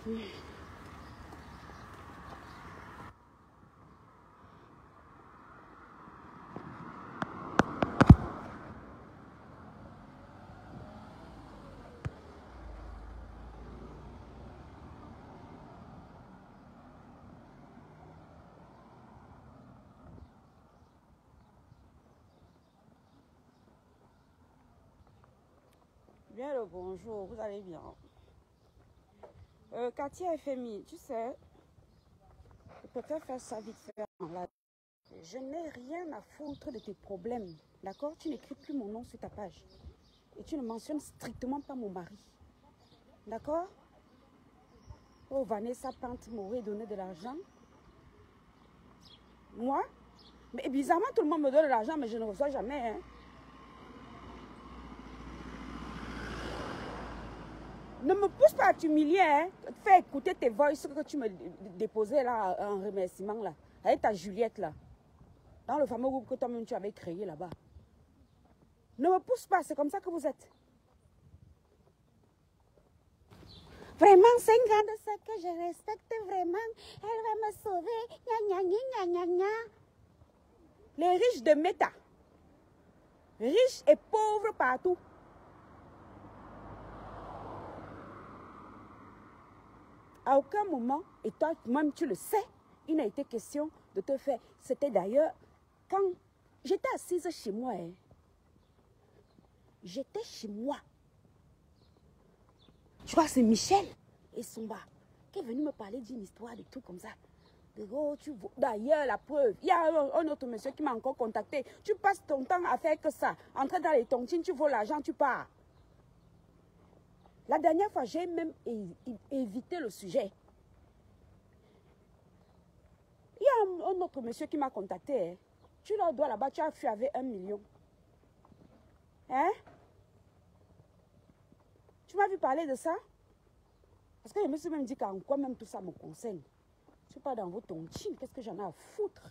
Bien le bonjour, vous allez bien. Katia FMI, tu sais, je préfère faire ça vite fait. Je n'ai rien à foutre de tes problèmes, d'accord? Tu n'écris plus mon nom sur ta page. Et tu ne mentionnes strictement pas mon mari. D'accord? Oh, Vanessa Pante m'aurait donné de l'argent. Moi? Mais bizarrement, tout le monde me donne de l'argent, mais je ne reçois jamais. Hein? Ne me pousse pas à t'humilier. Hein? Fais écouter tes voices que tu me déposais là en remerciement là. Avec ta Juliette là. Dans le fameux groupe que toi-même tu avais créé là-bas. Ne me pousse pas, c'est comme ça que vous êtes. Vraiment, c'est une grande sœur que je respecte vraiment. Elle va me sauver. Gna, gna, gna, gna, gna. Les riches de Meta. Riches et pauvres partout. À aucun moment, et toi-même tu le sais, il n'a été question de te faire. C'était d'ailleurs quand j'étais assise chez moi. Hein. J'étais chez moi. Je crois que c'est Michel et Somba qui est venu me parler d'une histoire, de tout comme ça. D'ailleurs, la preuve, il y a un autre monsieur qui m'a encore contacté. Tu passes ton temps à faire que ça. Entrer dans les tontines, tu voles l'argent, tu pars. La dernière fois, j'ai même évité le sujet. Il y a un autre monsieur qui m'a contacté. Hein. Tu leur dois là-bas, tu as fui avec 1 million. Hein? Tu m'as vu parler de ça? Parce que je me suis même dit qu'en quoi même tout ça me concerne. Je ne suis pas dans vos tontines, qu'est-ce que j'en ai à foutre?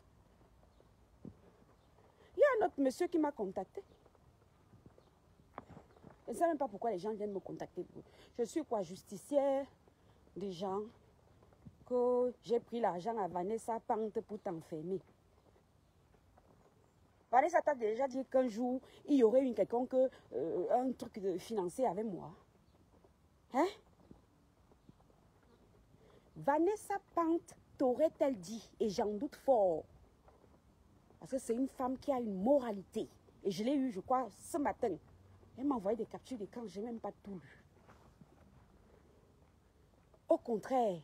Il y a un autre monsieur qui m'a contacté. Je ne sais même pas pourquoi les gens viennent me contacter. Je suis quoi, justicière des gens, que j'ai pris l'argent à Vanessa Pante pour t'enfermer. Vanessa t'a déjà dit qu'un jour, il y aurait eu quelconque un truc financier avec moi. Hein? Vanessa Pante t'aurait-elle dit, et j'en doute fort, parce que c'est une femme qui a une moralité. Et je l'ai eu, je crois, ce matin. Elle m'a envoyé des captures d'écran, je n'ai même pas tout lu. Au contraire,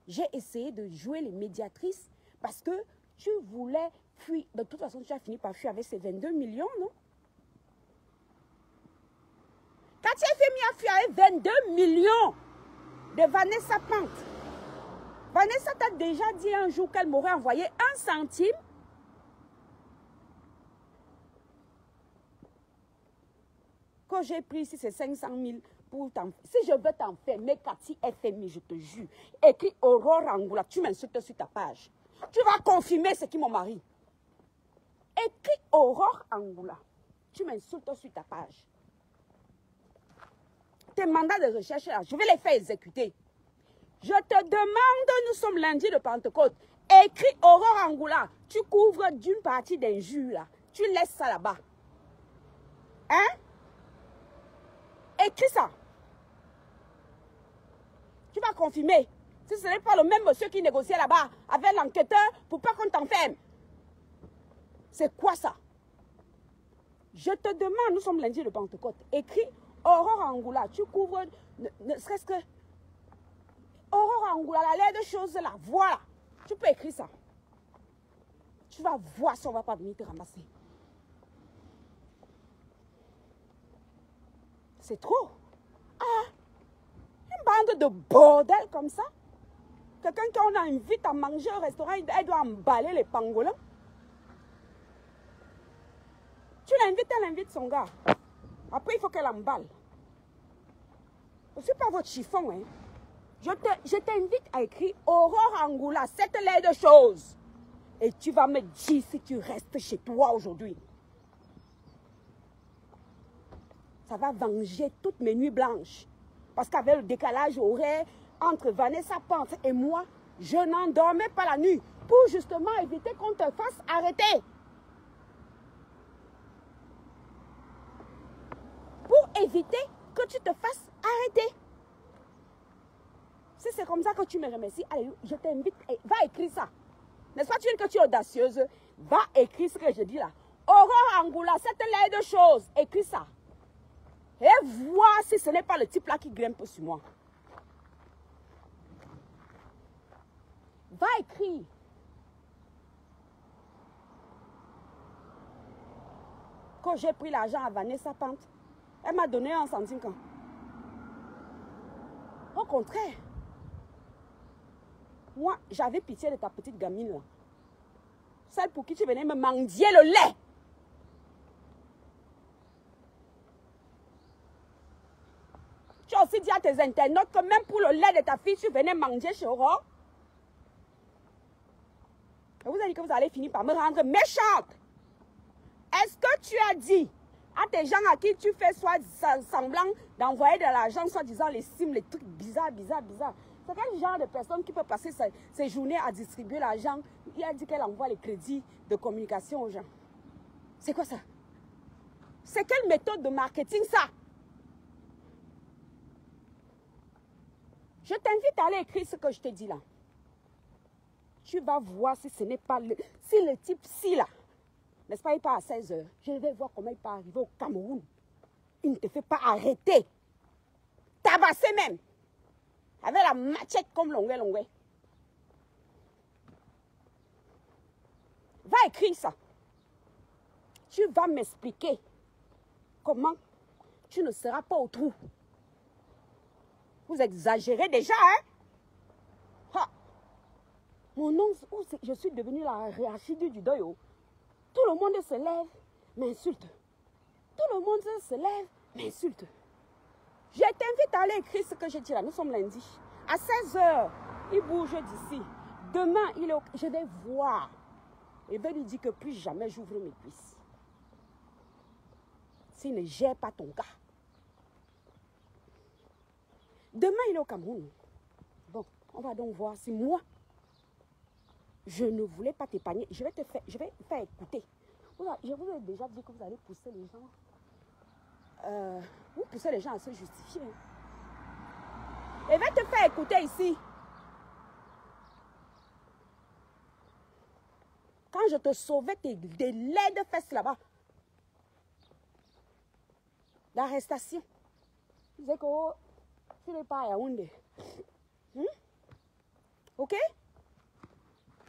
j'ai essayé de jouer les médiatrices parce que tu voulais fuir. De toute façon, tu as fini par fuir avec ces 22 millions, non? Katia FMI a fui avec 22 millions de Vanessa Pante. Vanessa t'a déjà dit un jour qu'elle m'aurait envoyé 1 centime. Que j'ai pris ici, c'est 500 000 pour t'enfermer. Si je veux t'enfermer, Katia FMI, je te jure, écris Aurore Angoula, tu m'insultes sur ta page. Tu vas confirmer ce qui mon mari. Écris Aurore Angoula, tu m'insultes sur ta page. Tes mandats de recherche, là, je vais les faire exécuter. Je te demande, nous sommes lundi de Pentecôte. Écris Aurore Angoula. Tu couvres d'une partie d'injures là. Tu laisses ça là-bas. Hein? Écris ça. Tu vas confirmer. Si ce n'est pas le même monsieur qui négociait là-bas avec l'enquêteur pour pas qu'on t'enferme. C'est quoi ça? Je te demande, nous sommes lundi de Pentecôte. Écris Aurore Angoula. Tu couvres ne serait-ce que Aurore Angoula, la lettre de choses là, voilà. Tu peux écrire ça. Tu vas voir si on ne va pas venir te ramasser. C'est trop. Ah, une bande de bordel comme ça. Quelqu'un qu'on invite à manger au restaurant, elle doit emballer les pangolins. Tu l'invites, elle invite son gars. Après, il faut qu'elle emballe. Je ne suis pas votre chiffon, hein. Je t'invite à écrire Aurore Angoula, cette lettre de choses. Et tu vas me dire si tu restes chez toi aujourd'hui. Ça va venger toutes mes nuits blanches. Parce qu'avec le décalage horaire, entre Vanessa Pente et moi, je n'en dormais pas la nuit pour justement éviter qu'on te fasse arrêter. Pour éviter que tu te fasses arrêter. Si c'est comme ça que tu me remercies, allez, je t'invite, va écrire ça. N'est-ce pas, tu dis que tu es audacieuse? Va écrire ce que je dis là. Aurore Angoula, cette laide de choses, écris ça. Et vois si ce n'est pas le type là qui grimpe sur moi. Va écrire. Quand j'ai pris l'argent à Vanessa Pente, elle m'a donné 1 centime quand. Au contraire. Moi, j'avais pitié de ta petite gamine là. Celle pour qui tu venais me mendier le lait. Tu as aussi dit à tes internautes que même pour le lait de ta fille, tu venais mendier chez Aurore. Je vous ai dit que vous allez finir par me rendre méchante. Est-ce que tu as dit à tes gens à qui tu fais soit semblant d'envoyer de l'argent, soit disant les sims, les trucs bizarres. C'est quel genre de personne qui peut passer ses journées à distribuer l'argent? Il a dit qu'elle envoie les crédits de communication aux gens. C'est quoi ça? C'est quelle méthode de marketing ça? Je t'invite à aller écrire ce que je te dis là. Tu vas voir si ce n'est pas le type-ci là. N'est-ce pas, il part à 16 h. Je vais voir comment il peut arriver au Cameroun. Il ne te fait pas arrêter. Tabasser même. Avec la machette comme Longwe. Va écrire ça. Tu vas m'expliquer comment tu ne seras pas au trou. Vous exagérez déjà, hein? Ha. Mon nom, je suis devenue la Rachidi du Doyo. Tout le monde se lève, m'insulte. Tout le monde se lève, m'insulte. Je t'invite à aller écrire ce que je dis là. Nous sommes lundi. À 16 h, il bouge d'ici. Demain, je vais voir. Il va lui dire que plus jamais j'ouvre mes cuisses. S'il ne gère pas ton cas. Demain, il est au Cameroun. Bon, on va donc voir si moi, je ne voulais pas t'épargner. Je vais faire écouter. Je vous ai déjà dit que vous allez pousser les gens. Vous poussez les gens à se justifier. Et va te faire écouter ici. Quand je te sauvais des laides fesses là-bas. L'arrestation. Tu disais que tu n'es pas à Yaoundé. Ok?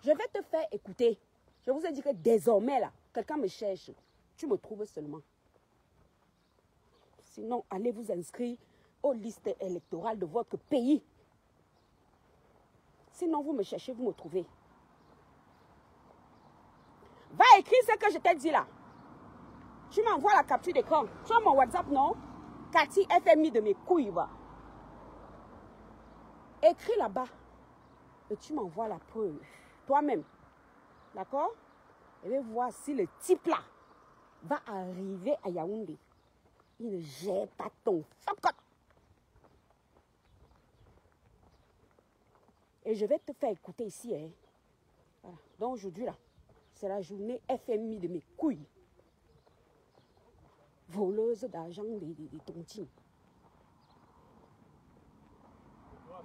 Je vais te faire écouter. Je vous ai dit que désormais là, quelqu'un me cherche. Tu me trouves seulement. Sinon, allez vous inscrire aux listes électorales de votre pays. Sinon, vous me cherchez, vous me trouvez. Va écrire ce que je t'ai dit là. Tu m'envoies la capture d'écran. Tu as mon WhatsApp, non? Cathy FMI de mes couilles, va. Écris là-bas. Et tu m'envoies la preuve. Toi-même. D'accord? Et vais voir si le type là va arriver à Yaoundé. Il ne gère pas ton fuck. Et je vais te faire écouter ici. Hein. Voilà. Donc aujourd'hui là, c'est la journée FMI de mes couilles. Voleuse d'argent des tontines.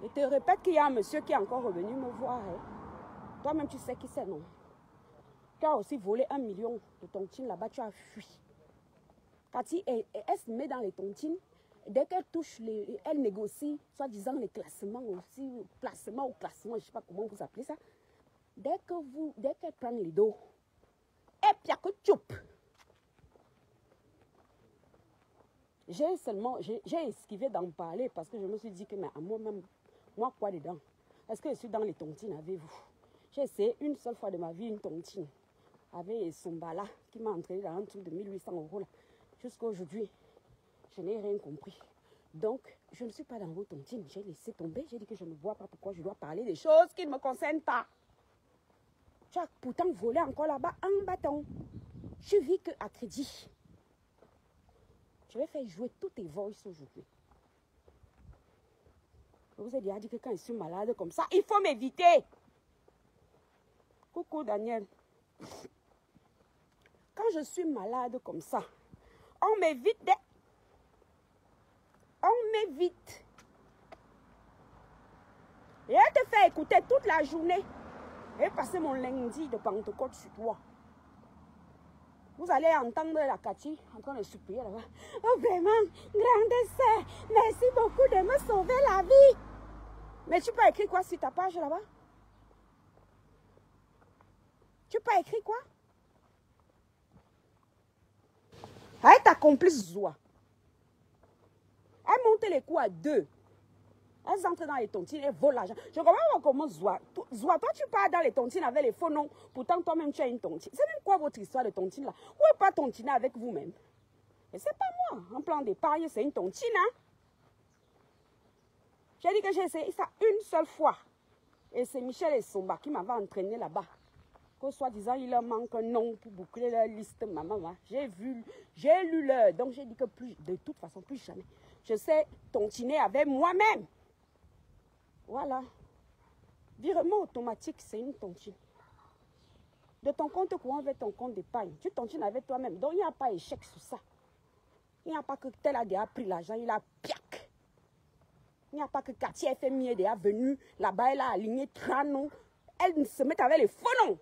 Je te répète qu'il y a un monsieur qui est encore revenu me voir. Hein. Toi-même, tu sais qui c'est, non? Tu as aussi volé 1 million de tontines là-bas, tu as fui. Cathy, elle se met dans les tontines. Dès qu'elle touche, elle négocie, soi-disant les classements aussi, placement ou classement, je ne sais pas comment vous appelez ça. Dès qu'elle prend les dos, et puis que tchoup. J'ai esquivé d'en parler parce que je me suis dit que, mais à moi-même, moi quoi dedans? Est-ce que je suis dans les tontines avec vous? J'ai essayé une seule fois de ma vie une tontine avec son bala qui m'a entraîné dans un truc de 1800 € là. Jusqu'à aujourd'hui, je n'ai rien compris. Donc, je ne suis pas dans vos tontines. J'ai laissé tomber. J'ai dit que je ne vois pas pourquoi je dois parler des choses qui ne me concernent pas. Tu as pourtant volé encore là-bas un bâton. Je vis qu'à crédit. Je vais faire jouer tous tes voices aujourd'hui. Je vous ai déjà dit que quand je suis malade comme ça, il faut m'éviter. Coucou Daniel. Quand je suis malade comme ça, on m'évite. On m'évite. Et elle te fait écouter toute la journée. Et passer mon lundi de Pentecôte sur toi. Vous allez entendre la Cathy en train de supplier là-bas. Oh vraiment, grande sœur, merci beaucoup de me sauver la vie. Mais tu peux écrire quoi sur ta page là-bas? Tu peux écrire quoi? Avec ta complice Zoua. Elle monte les coups à 2. Elles entrent dans les tontines et volent l'argent. Je comprends pas comment Zoua. Zoua, toi tu pars dans les tontines avec les faux noms. Pourtant toi-même tu as une tontine. C'est même quoi votre histoire de tontine là? Ou est pas tontiner avec vous-même? Et c'est pas moi. En plan d'épargne, c'est une tontine. Hein? J'ai dit que j'ai essayé ça une seule fois. Et c'est Michel et Somba qui m'avaient entraîné là-bas. Que soi-disant, il leur manque un nom pour boucler leur liste, maman. J'ai lu l'heure. Donc j'ai dit que plus, de toute façon, plus jamais. Je sais tontiner avec moi-même. Voilà. Virement automatique, c'est une tontine. De ton compte courant vers ton compte d'épargne. Tu tontines avec toi-même. Donc il n'y a pas d'échec sur ça. Il n'y a pas que tel a déjà pris l'argent, il a piac. Il n'y a pas que Cathy FMI est déjà venue là-bas, elle a aligné 3 noms. Elle se met avec les faux noms.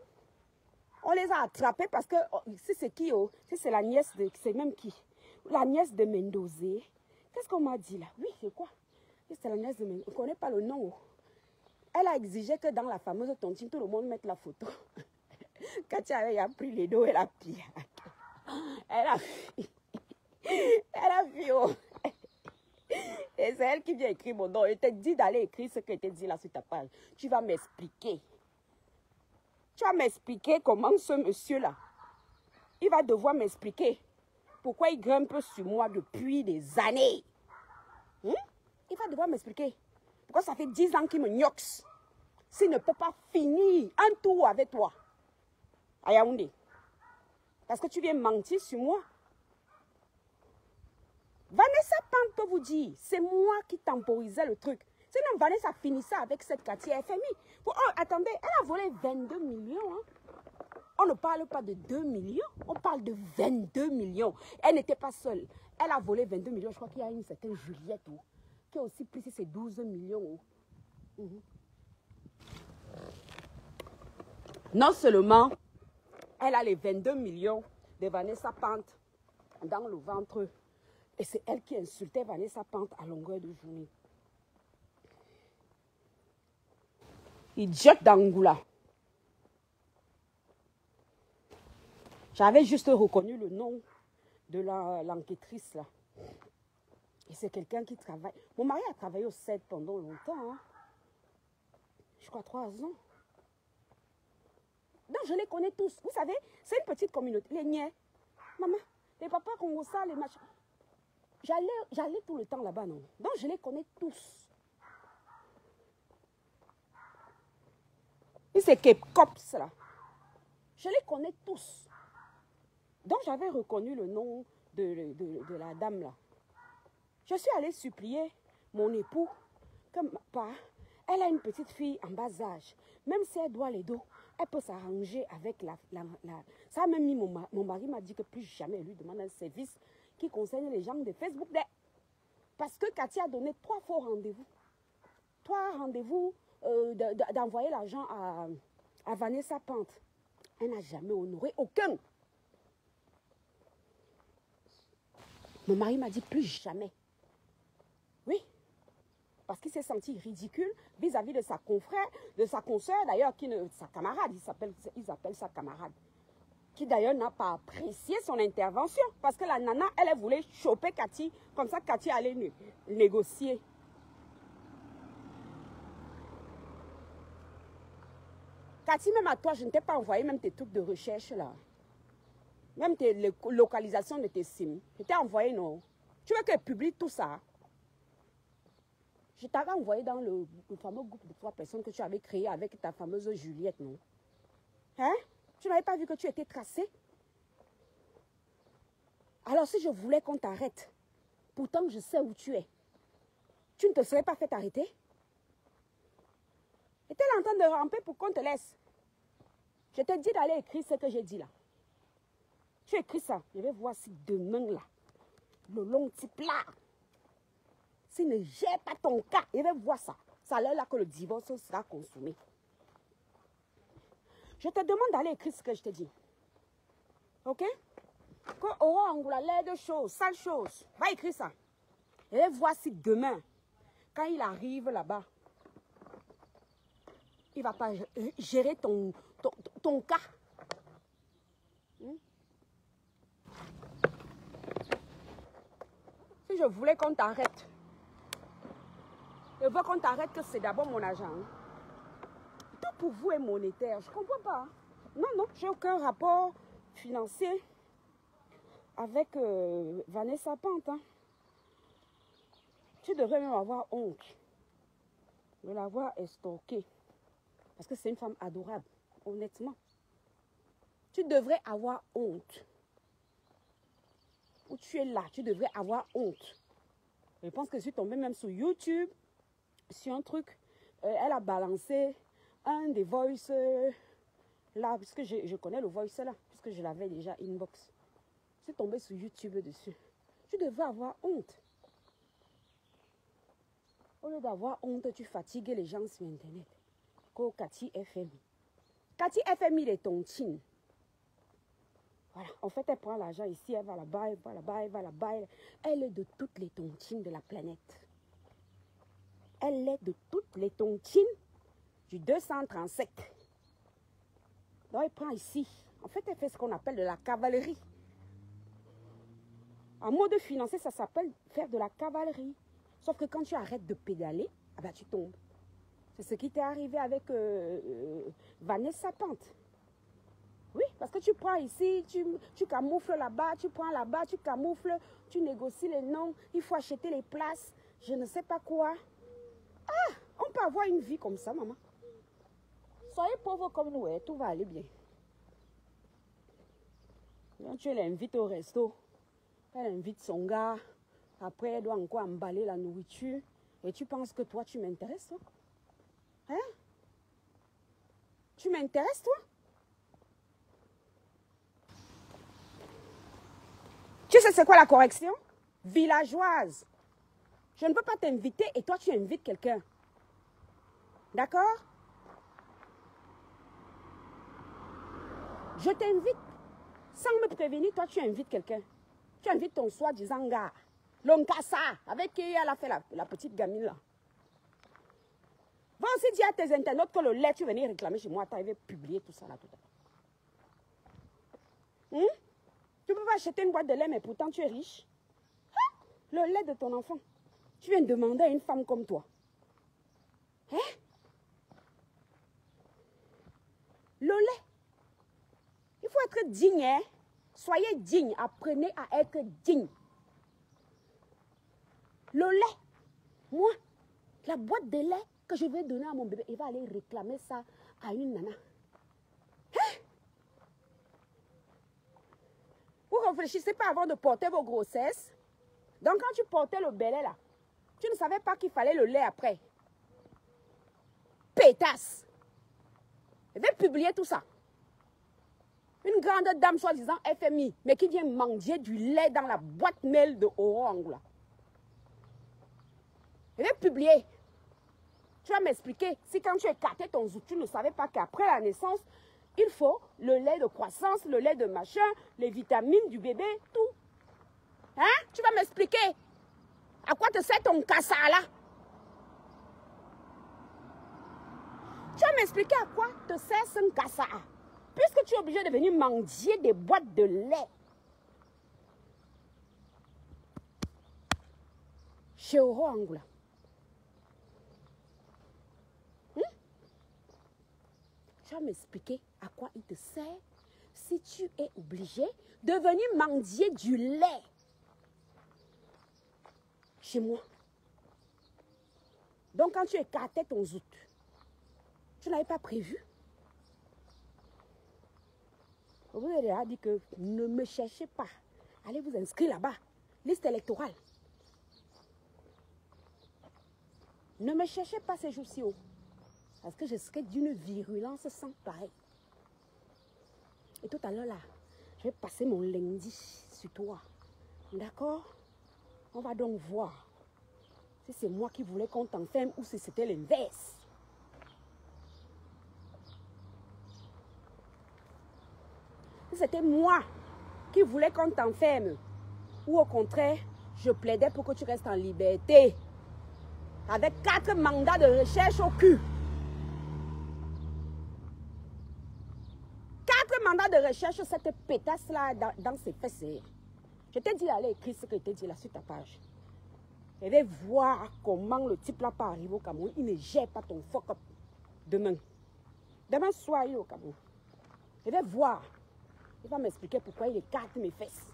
On les a attrapés parce que, oh, c'est qui, oh? C'est la nièce de, c'est même qui? La nièce de Mendozé. Qu'est-ce qu'on m'a dit là? Oui, c'est quoi? C'est la nièce de Mendozé. On ne connaît pas le nom. Oh. Elle a exigé que dans la fameuse tontine, tout le monde mette la photo. Cathy avait pris les dos et la pire. Elle a fui. Elle a fui, oh. Et c'est elle qui vient écrire mon nom. Je t'ai dit d'aller écrire ce que je t'ai dit là sur ta page. Tu vas m'expliquer. Tu vas m'expliquer comment ce monsieur-là, il va devoir m'expliquer pourquoi il grimpe sur moi depuis des années. Il va devoir m'expliquer pourquoi ça fait 10 ans qu'il me gnoxe. S'il ne peut pas finir un tour avec toi à Yaoundé. Parce que tu viens mentir sur moi. Vanessa Pant peut vous dire, c'est moi qui temporisais le truc. Sinon, Vanessa finissait avec cette Cathy FMI. Oh, attendez, elle a volé 22 millions. Hein. On ne parle pas de 2 millions, on parle de 22 millions. Elle n'était pas seule. Elle a volé 22 millions. Je crois qu'il y a une certaine Juliette qui a aussi pris ses 12 millions. Non seulement elle a les 22 millions de Vanessa Pant dans le ventre. Et c'est elle qui insultait Vanessa Pant à longueur de journée. Idiote d'Angoula. J'avais juste reconnu le nom de l'enquêtrice là. Et c'est quelqu'un qui travaille. Mon mari a travaillé au 7 pendant longtemps. Hein. Je crois 3 ans. Donc je les connais tous. Vous savez, c'est une petite communauté. Les niais, maman, les papas congolais, les machins. J'allais tout le temps là-bas, non? Donc je les connais tous. Et c'est Cops là. Je les connais tous. Donc j'avais reconnu le nom de la dame là. Je suis allée supplier mon époux que elle a une petite fille en bas âge. Même si elle doit les dos, elle peut s'arranger avec la... Ça a même mis mon mari m'a dit que plus jamais lui demande un service qui concerne les gens de Facebook. Parce que Cathy a donné 3 faux rendez-vous. 3 rendez-vous d'envoyer l'argent à Vanessa Pant. Elle n'a jamais honoré aucun. Mon mari m'a dit plus jamais. Oui. Parce qu'il s'est senti ridicule vis-à-vis de sa confrère, de sa consoeur d'ailleurs, sa camarade, ils appellent sa camarade. Qui d'ailleurs n'a pas apprécié son intervention. Parce que la nana, elle voulait choper Cathy. Comme ça, Cathy allait négocier. Cathy, même à toi, je ne t'ai pas envoyé même tes trucs de recherche là. Même tes localisations de tes sims. Je t'ai envoyé, non. Tu veux que je publie tout ça? Je t'avais envoyé dans le fameux groupe de 3 personnes que tu avais créé avec ta fameuse Juliette, non? Hein? Tu n'avais pas vu que tu étais tracé? Alors si je voulais qu'on t'arrête, pourtant je sais où tu es, tu ne te serais pas fait arrêter? Est-elle en train de ramper pour qu'on te laisse? Je te dis d'aller écrire ce que j'ai dit là. Tu écris ça. Je vais voir si demain là, le long type là, s'il ne gère pas ton cas, je vais voir ça. Ça a l'air là que le divorce sera consommé. Je te demande d'aller écrire ce que je te dis. Ok? Que Oro Angoula l'air de choses, sales choses. Va écrire ça. Je vais voir si demain, quand il arrive là-bas, il ne va pas gérer ton cas. Si je voulais qu'on t'arrête, je veux qu'on t'arrête que c'est d'abord mon argent. Tout pour vous est monétaire. Je ne comprends pas. Non, non, j'ai aucun rapport financier avec Vanessa Pante. Hein. Tu devrais même avoir honte de l'avoir estorquée. Parce que c'est une femme adorable, honnêtement. Tu devrais avoir honte. Où tu es là, tu devrais avoir honte. Je pense que je suis tombée même sur YouTube, sur un truc. Elle a balancé un des voices là, parce que je connais le voice là, puisque je l'avais déjà inbox. Je suis tombée sur YouTube dessus. Tu devrais avoir honte. Au lieu d'avoir honte, tu fatigues les gens sur Internet. Comme Cathy FMI. Cathy FMI, il est ton chin. Voilà, en fait, elle prend l'argent ici, elle va là-bas, elle va là-bas, elle va là-bas. Elle est de toutes les tontines de la planète. Elle est de toutes les tontines du 237. Donc, elle prend ici. En fait, elle fait ce qu'on appelle de la cavalerie. En mode financier, ça s'appelle faire de la cavalerie. Sauf que quand tu arrêtes de pédaler, ah ben, tu tombes. C'est ce qui t'est arrivé avec Vanessa Pante. Oui, parce que tu prends ici, tu camoufles là-bas, tu prends là-bas, tu camoufles, tu négocies les noms, il faut acheter les places, je ne sais pas quoi. Ah, on peut avoir une vie comme ça, maman. Soyez pauvres comme nous, hein, tout va aller bien. Quand tu l'invites au resto, elle invite son gars, après elle doit encore emballer la nourriture, et tu penses que toi, tu m'intéresses, toi? Hein? Tu m'intéresses, toi? Tu sais c'est quoi la correction? Villageoise. Je ne peux pas t'inviter et toi tu invites quelqu'un. D'accord? Je t'invite. Sans me prévenir, toi tu invites quelqu'un. Tu invites ton soi-disant gars. L'Onkassa, avec qui elle a fait la petite gamine là. Va aussi dire à tes internautes que le lait, tu venais réclamer chez moi. Tu avais publié tout ça là tout à l'heure. Tu peux pas acheter une boîte de lait, mais pourtant tu es riche. Hein? Le lait de ton enfant. Tu viens demander à une femme comme toi. Hein? Le lait. Il faut être digne. Hein? Soyez digne. Apprenez à être digne. Le lait. Moi, la boîte de lait que je vais donner à mon bébé, il va aller réclamer ça à une nana. Hein? Vous ne réfléchissez pas avant de porter vos grossesses. Donc quand tu portais le bébé là, tu ne savais pas qu'il fallait le lait après. Pétasse. Je vais publier tout ça. Une grande dame soi-disant FMI, mais qui vient mendier du lait dans la boîte mail de Oro Angoula. Je vais publier. Tu vas m'expliquer si quand tu écartais ton zoo, tu ne savais pas qu'après la naissance, il faut le lait de croissance, le lait de machin, les vitamines du bébé, tout. Hein? Tu vas m'expliquer. À quoi te sert ton cassa là? Tu vas m'expliquer à quoi te sert ce cassa? Puisque tu es obligé de venir mendier des boîtes de lait. Chez Oro Angoula. Tu vas m'expliquer à quoi il te sert si tu es obligé de venir mendier du lait chez moi. Donc quand tu écartais ton zout, tu n'avais pas prévu. Vous avez dit que ne me cherchez pas. Allez vous inscrire là-bas. Liste électorale. Ne me cherchez pas ces jours-ci. Parce que je serais d'une virulence sans pareil. Et tout à l'heure là, je vais passer mon lundi sur toi. D'accord? On va donc voir si c'est moi qui voulais qu'on t'enferme ou si c'était l'inverse. Si c'était moi qui voulais qu'on t'enferme ou au contraire, je plaidais pour que tu restes en liberté. Avec 4 mandats de recherche au cul. 4 mandats de recherche, cette pétasse-là dans ses fesses. Je t'ai dit d'aller écrire ce que je t'ai dit là sur ta page. Je vais voir comment le type là peut arriver au Cameroun. Il ne gère pas ton fuck up demain. Demain soir, il est au Cameroun. Je vais voir. Il va m'expliquer pourquoi il écarte mes fesses.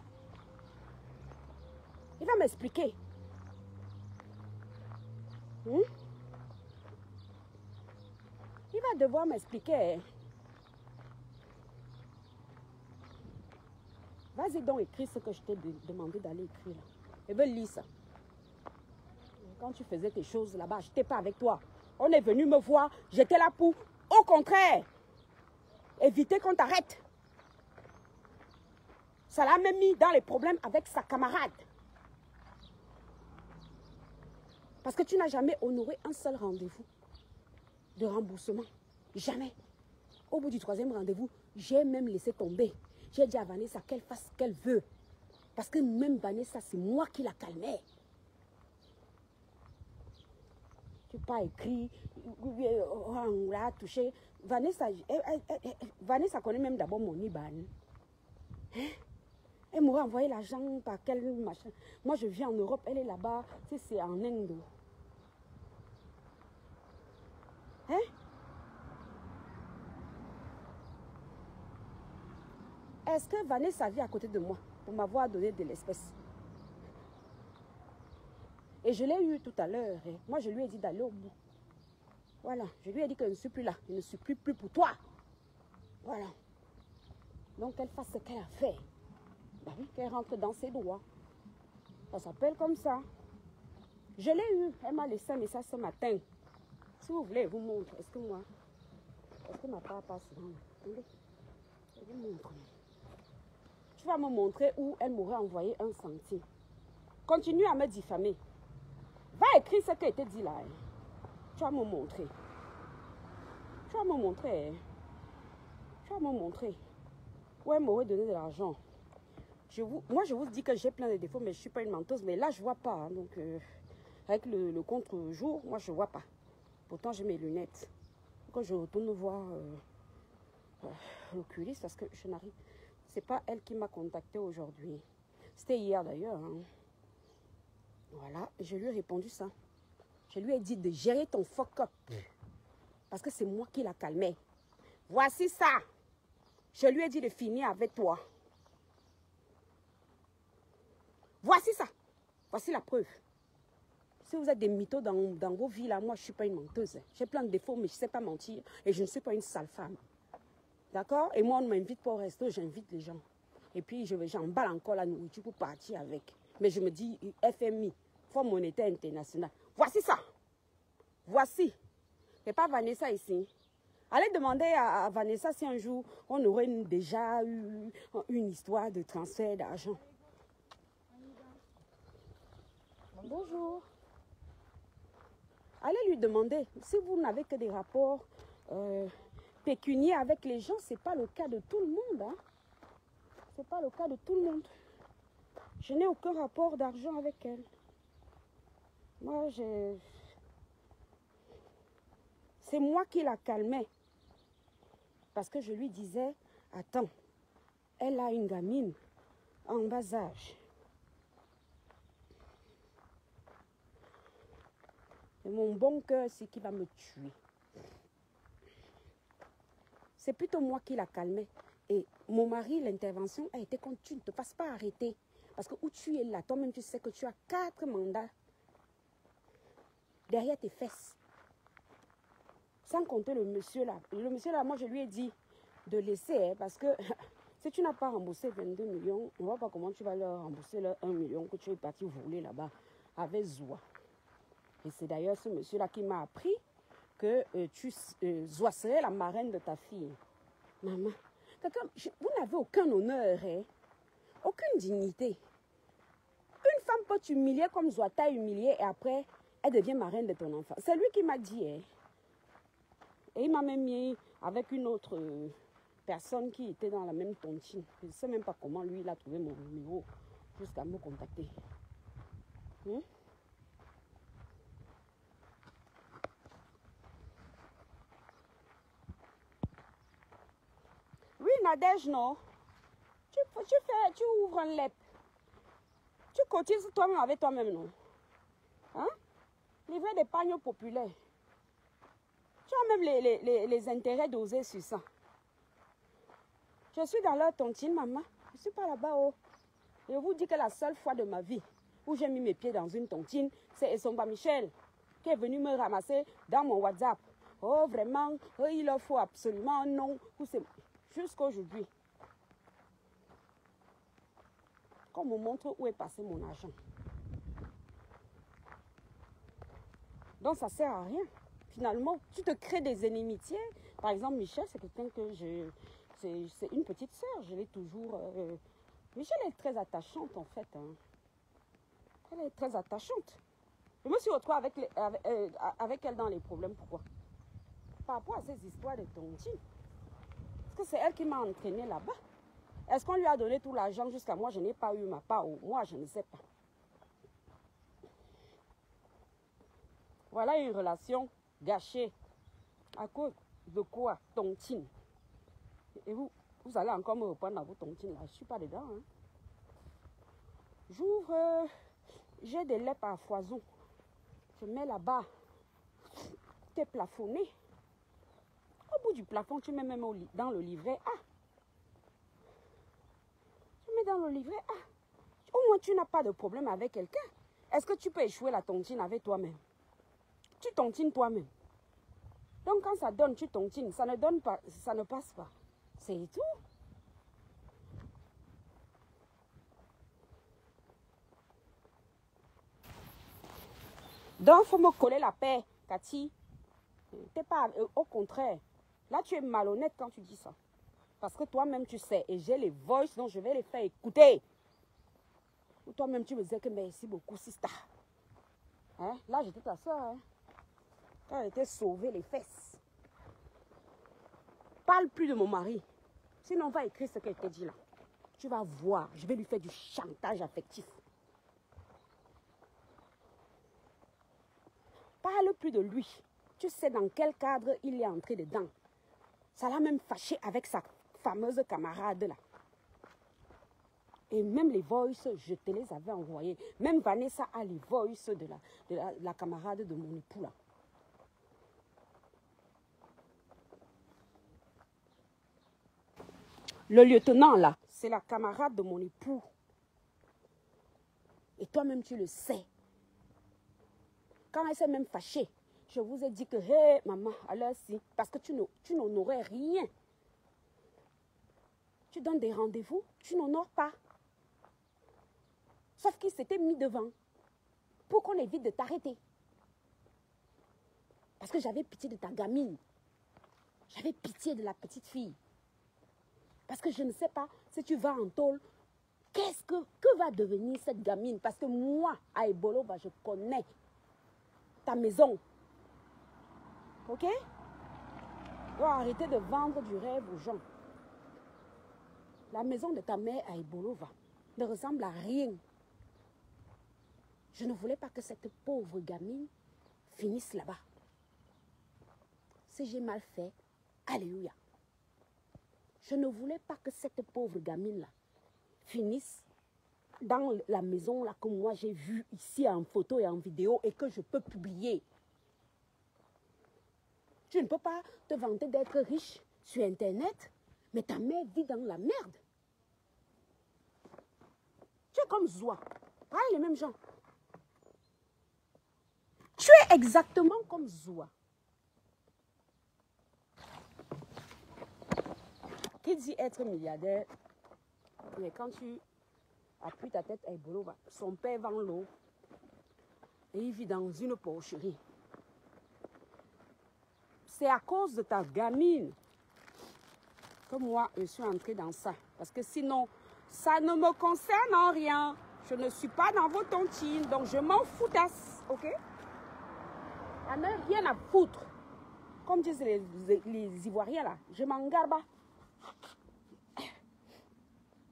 Il va m'expliquer. Il va devoir m'expliquer. Vas-y donc écris ce que je t'ai demandé d'aller écrire là. Je veux lire ça. Quand tu faisais tes choses là-bas, je n'étais pas avec toi. On est venu me voir, j'étais là pour, au contraire, éviter qu'on t'arrête. Ça l'a même mis dans les problèmes avec sa camarade. Parce que tu n'as jamais honoré un seul rendez-vous de remboursement. Jamais. Au bout du 3e rendez-vous, j'ai même laissé tomber. J'ai dit à Vanessa qu'elle fasse ce qu'elle veut. Parce que même Vanessa, c'est moi qui la calmais. Tu n'as pas écrit, on l'a touché. Vanessa, Vanessa connaît même d'abord mon IBAN. Hein? Elle m'aurait envoyé l'argent par quel machin. Moi, je viens en Europe, elle est là-bas. C'est en Inde. Hein? Est-ce que Vanessa vit à côté de moi pour m'avoir donné de l'espèce? Et je l'ai eu tout à l'heure. Moi, je lui ai dit d'aller au bout. Voilà. Je lui ai dit que je ne suis plus là. Je ne suis plus pour toi. Voilà. Donc, qu'elle fasse ce qu'elle a fait. Bah oui, qu'elle rentre dans ses droits. Ça s'appelle comme ça. Je l'ai eu. Elle m'a laissé un message ce matin. Si vous voulez, je vous montre. Est-ce que ma part passe là? Attendez. Je vous montre. Tu vas me montrer où elle m'aurait envoyé 1 centime. Continue à me diffamer. Va écrire ce qui a été dit là. Tu vas me montrer. Tu vas me montrer. Tu vas me montrer. Où elle m'aurait donné de l'argent. Moi, je vous dis que j'ai plein de défauts, mais je ne suis pas une menteuse. Mais là, je ne vois pas. Hein, donc, avec le contre-jour, moi, je ne vois pas. Pourtant, j'ai mes lunettes. Quand je retourne voir l'oculiste, parce que je n'arrive. Ce n'est pas elle qui m'a contacté aujourd'hui. C'était hier d'ailleurs. Hein. Voilà, je lui ai répondu ça. Je lui ai dit de gérer ton fuck up. Parce que c'est moi qui la calmais. Voici ça. Je lui ai dit de finir avec toi. Voici ça. Voici la preuve. Si vous êtes des mythos dans vos vies, là, moi, je ne suis pas une menteuse. J'ai plein de défauts, mais je ne sais pas mentir. Et je ne suis pas une sale femme. D'accord? Et moi, on ne m'invite pas au resto, j'invite les gens. Et puis, j'emballe encore la nourriture pour partir avec. Mais je me dis, FMI, Fonds monétaire international. Voici ça. Voici. Et pas Vanessa ici. Allez demander à Vanessa si un jour, on aurait déjà eu une histoire de transfert d'argent. Bonjour. Allez lui demander. Si vous n'avez que des rapports pécuniaires avec les gens, ce n'est pas le cas de tout le monde. Hein? Ce n'est pas le cas de tout le monde. Je n'ai aucun rapport d'argent avec elle. Moi, c'est moi qui la calmais. Parce que je lui disais, attends, elle a une gamine en bas âge. Et mon bon cœur, c'est qui va me tuer. C'est plutôt moi qui la calmais. Et mon mari, l'intervention a été quand tu ne te fasses pas arrêter. Parce que où tu es là, toi-même tu sais que tu as 4 mandats derrière tes fesses. Sans compter le monsieur là. Le monsieur là, moi je lui ai dit de laisser, hein, parce que si tu n'as pas remboursé 22 millions, on ne voit pas comment tu vas leur rembourser leur 1 million que tu es parti voler là-bas avec Zoua. Et c'est d'ailleurs ce monsieur là qui m'a appris que tu serais la marraine de ta fille. Maman, vous n'avez aucun honneur, hein? Aucune dignité. Une femme peut t'humilier comme Zoa t'a humilié et après, elle devient marraine de ton enfant. C'est lui qui m'a dit, hein? Et il m'a même mis avec une autre personne qui était dans la même tontine. Je ne sais même pas comment lui, il a trouvé mon numéro jusqu'à me contacter. Hein? Oui, Nadège, non. Tu ouvres un lep. Tu cotises toi-même avec toi-même, non? Hein? Livrer des pagnes populaires. Tu as même les intérêts d'oser sur ça. Je suis dans leur tontine, maman. Je ne suis pas là-bas, oh. Je vous dis que la seule fois de ma vie où j'ai mis mes pieds dans une tontine, c'est Essomba Michel qui est venu me ramasser dans mon WhatsApp. Oh, vraiment, il leur faut absolument un nom. Jusqu'à aujourd'hui. Qu'on me montre où est passé mon argent. Donc, ça ne sert à rien. Finalement, tu te crées des inimitiés. Par exemple, Michel, c'est quelqu'un que c'est une petite sœur. Je l'ai toujours... Michel est très attachante, en fait. Hein. Elle est très attachante. Je me suis retrouvée avec elle dans les problèmes. Pourquoi? Par rapport à ces histoires de tontine. Parce que c'est elle qui m'a entraînée là-bas. Est-ce qu'on lui a donné tout l'argent jusqu'à moi? Je n'ai pas eu ma part. Ou moi, je ne sais pas. Voilà une relation gâchée. À cause de quoi? Tontine. Et vous allez encore me reprendre dans vos tontines là. Je ne suis pas dedans. Hein. J'ouvre. J'ai des lèpes à foison. Je mets là-bas. Tu es plafonné. Au bout du plafond, tu mets même dans le livret A. Tu mets dans le livret A. Au moins, tu n'as pas de problème avec quelqu'un. Est-ce que tu peux échouer la tontine avec toi-même? Tu tontines toi-même. Donc, quand ça donne, tu tontines. Ça ne donne pas, ça ne passe pas. C'est tout. Donc, il faut me coller la paix, Cathy. T'es pas, au contraire. Là, tu es malhonnête quand tu dis ça. Parce que toi-même, tu sais. Et j'ai les voices, donc je vais les faire écouter. Ou toi-même, tu me disais que merci beaucoup, sister. Hein? Là, j'étais ta soeur. Hein? Quand elle était sauvée les fesses. Parle plus de mon mari. Sinon, on va écrire ce qu'elle t'a dit là. Tu vas voir. Je vais lui faire du chantage affectif. Parle plus de lui. Tu sais dans quel cadre il est entré dedans. Ça l'a même fâché avec sa fameuse camarade là. Et même les voices, je te les avais envoyés. Même Vanessa a les voices de la camarade de mon époux là. Le lieutenant là, c'est la camarade de mon époux. Et toi-même tu le sais. Quand elle s'est même fâchée, je vous ai dit que, hé, maman, alors si, parce que tu n'en aurais rien. Tu donnes des rendez-vous, tu n'en auras pas. Sauf qu'il s'était mis devant pour qu'on évite de t'arrêter. Parce que j'avais pitié de ta gamine. J'avais pitié de la petite fille. Parce que je ne sais pas si tu vas en tôle, que va devenir cette gamine? Parce que moi, à Ebolova, je connais ta maison. Ok? Tu dois arrêter de vendre du rêve aux gens. La maison de ta mère à Ebolova ne ressemble à rien. Je ne voulais pas que cette pauvre gamine finisse là-bas. Si j'ai mal fait, alléluia. Je ne voulais pas que cette pauvre gamine-là finisse dans la maison là que moi j'ai vue ici en photo et en vidéo et que je peux publier. Tu ne peux pas te vanter d'être riche sur Internet, mais ta mère vit dans la merde. Tu es comme Zoa. Ah, les mêmes gens. Tu es exactement comme Zoa. Qui dit être milliardaire, mais quand tu appuies ta tête à Ebolova, son père vend l'eau et il vit dans une porcherie. C'est à cause de ta gamine que moi, je suis entrée dans ça. Parce que sinon, ça ne me concerne en rien. Je ne suis pas dans vos tontines, donc je m'en foutasse, ok? Ça n'a rien à foutre. Comme disent les Ivoiriens là, je m'en garde.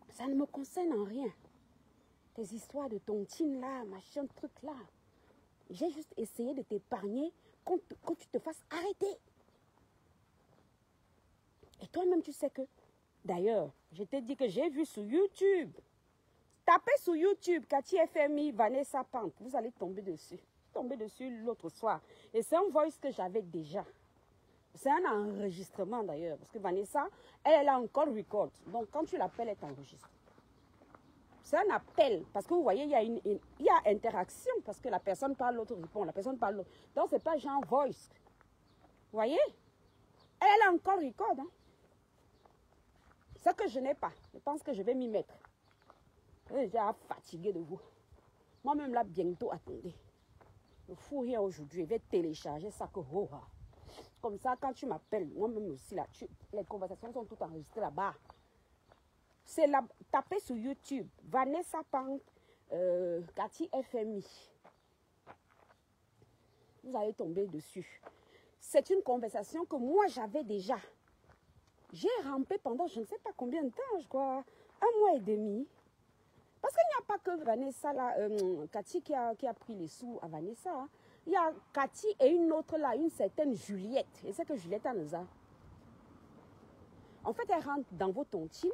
Ça ne me concerne en rien. Tes histoires de tontines là, machin truc là. J'ai juste essayé de t'épargner que tu te fasses arrêter. Et toi-même, tu sais que, d'ailleurs, je t'ai dit que j'ai vu sur YouTube. Tapez sur YouTube, Cathy FMI, Vanessa Pante. Vous allez tomber dessus. Tombé dessus l'autre soir. Et c'est un voice que j'avais déjà. C'est un enregistrement d'ailleurs. Parce que Vanessa, elle a encore record. Donc quand tu l'appelles, elle t'enregistre. C'est un appel. Parce que vous voyez, il y a interaction. Parce que la personne parle, l'autre répond. La personne parle, l'autre. Donc c'est pas genre voice. Vous voyez? Elle a encore record. Hein? Ce que je n'ai pas. Je pense que je vais m'y mettre. Je suis déjà fatiguée de vous. Moi-même là, bientôt, attendez. Le fou rien aujourd'hui, je vais télécharger ça que comme ça, quand tu m'appelles, moi-même aussi là, les conversations sont toutes enregistrées là-bas. C'est là, tapez sur YouTube, Vanessa Pante, Cathy FMI. Vous allez tomber dessus. C'est une conversation que moi j'avais déjà. J'ai rampé pendant je ne sais pas combien de temps, je crois, 1 mois et demi. Parce qu'il n'y a pas que Vanessa là, Cathy qui a pris les sous à Vanessa. Hein. Il y a Cathy et une autre là, une certaine Juliette. Et c'est que Juliette Aneza. En fait, elle rentre dans vos tontines.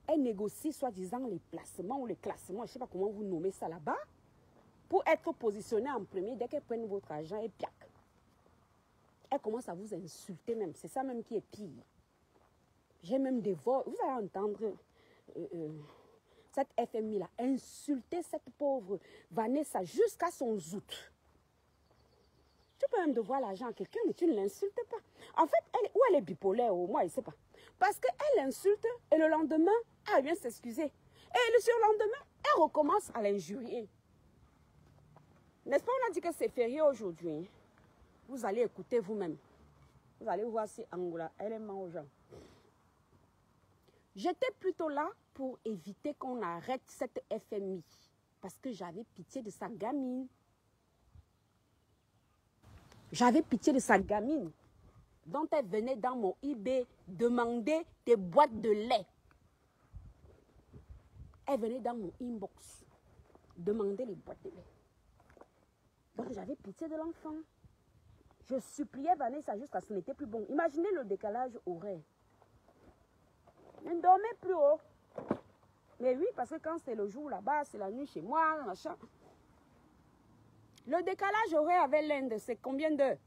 Elle négocie soi-disant les placements ou les classements, je ne sais pas comment vous nommez ça là-bas, pour être positionnée en premier dès qu'elle prenne votre argent et piac. Elle commence à vous insulter même. C'est ça même qui est pire. J'ai même des voix. Vous allez entendre cette FMI là insulter cette pauvre Vanessa jusqu'à son zout. Tu peux même devoir l'argent à quelqu'un, mais tu ne l'insultes pas. En fait, ou elle est bipolaire, ou moi, je ne sais pas. Parce qu'elle insulte et le lendemain, elle vient s'excuser. Et le surlendemain, elle recommence à l'injurier. N'est-ce pas, on a dit que c'est férié aujourd'hui. Vous allez écouter vous-même. Vous allez voir si Angola, elle est aux gens. J'étais plutôt là pour éviter qu'on arrête cette FMI. Parce que j'avais pitié de sa gamine. J'avais pitié de sa gamine, dont elle venait dans mon eBay demander des boîtes de lait. Elle venait dans mon inbox demander les boîtes de lait. Donc j'avais pitié de l'enfant. Je suppliais Vanessa jusqu'à ce que ce n'était plus bon. Imaginez le décalage horaire. Je ne dormais plus haut. Mais oui, parce que quand c'est le jour là-bas, c'est la nuit chez moi, machin. Le décalage horaire avec l'Inde, c'est combien d'heures?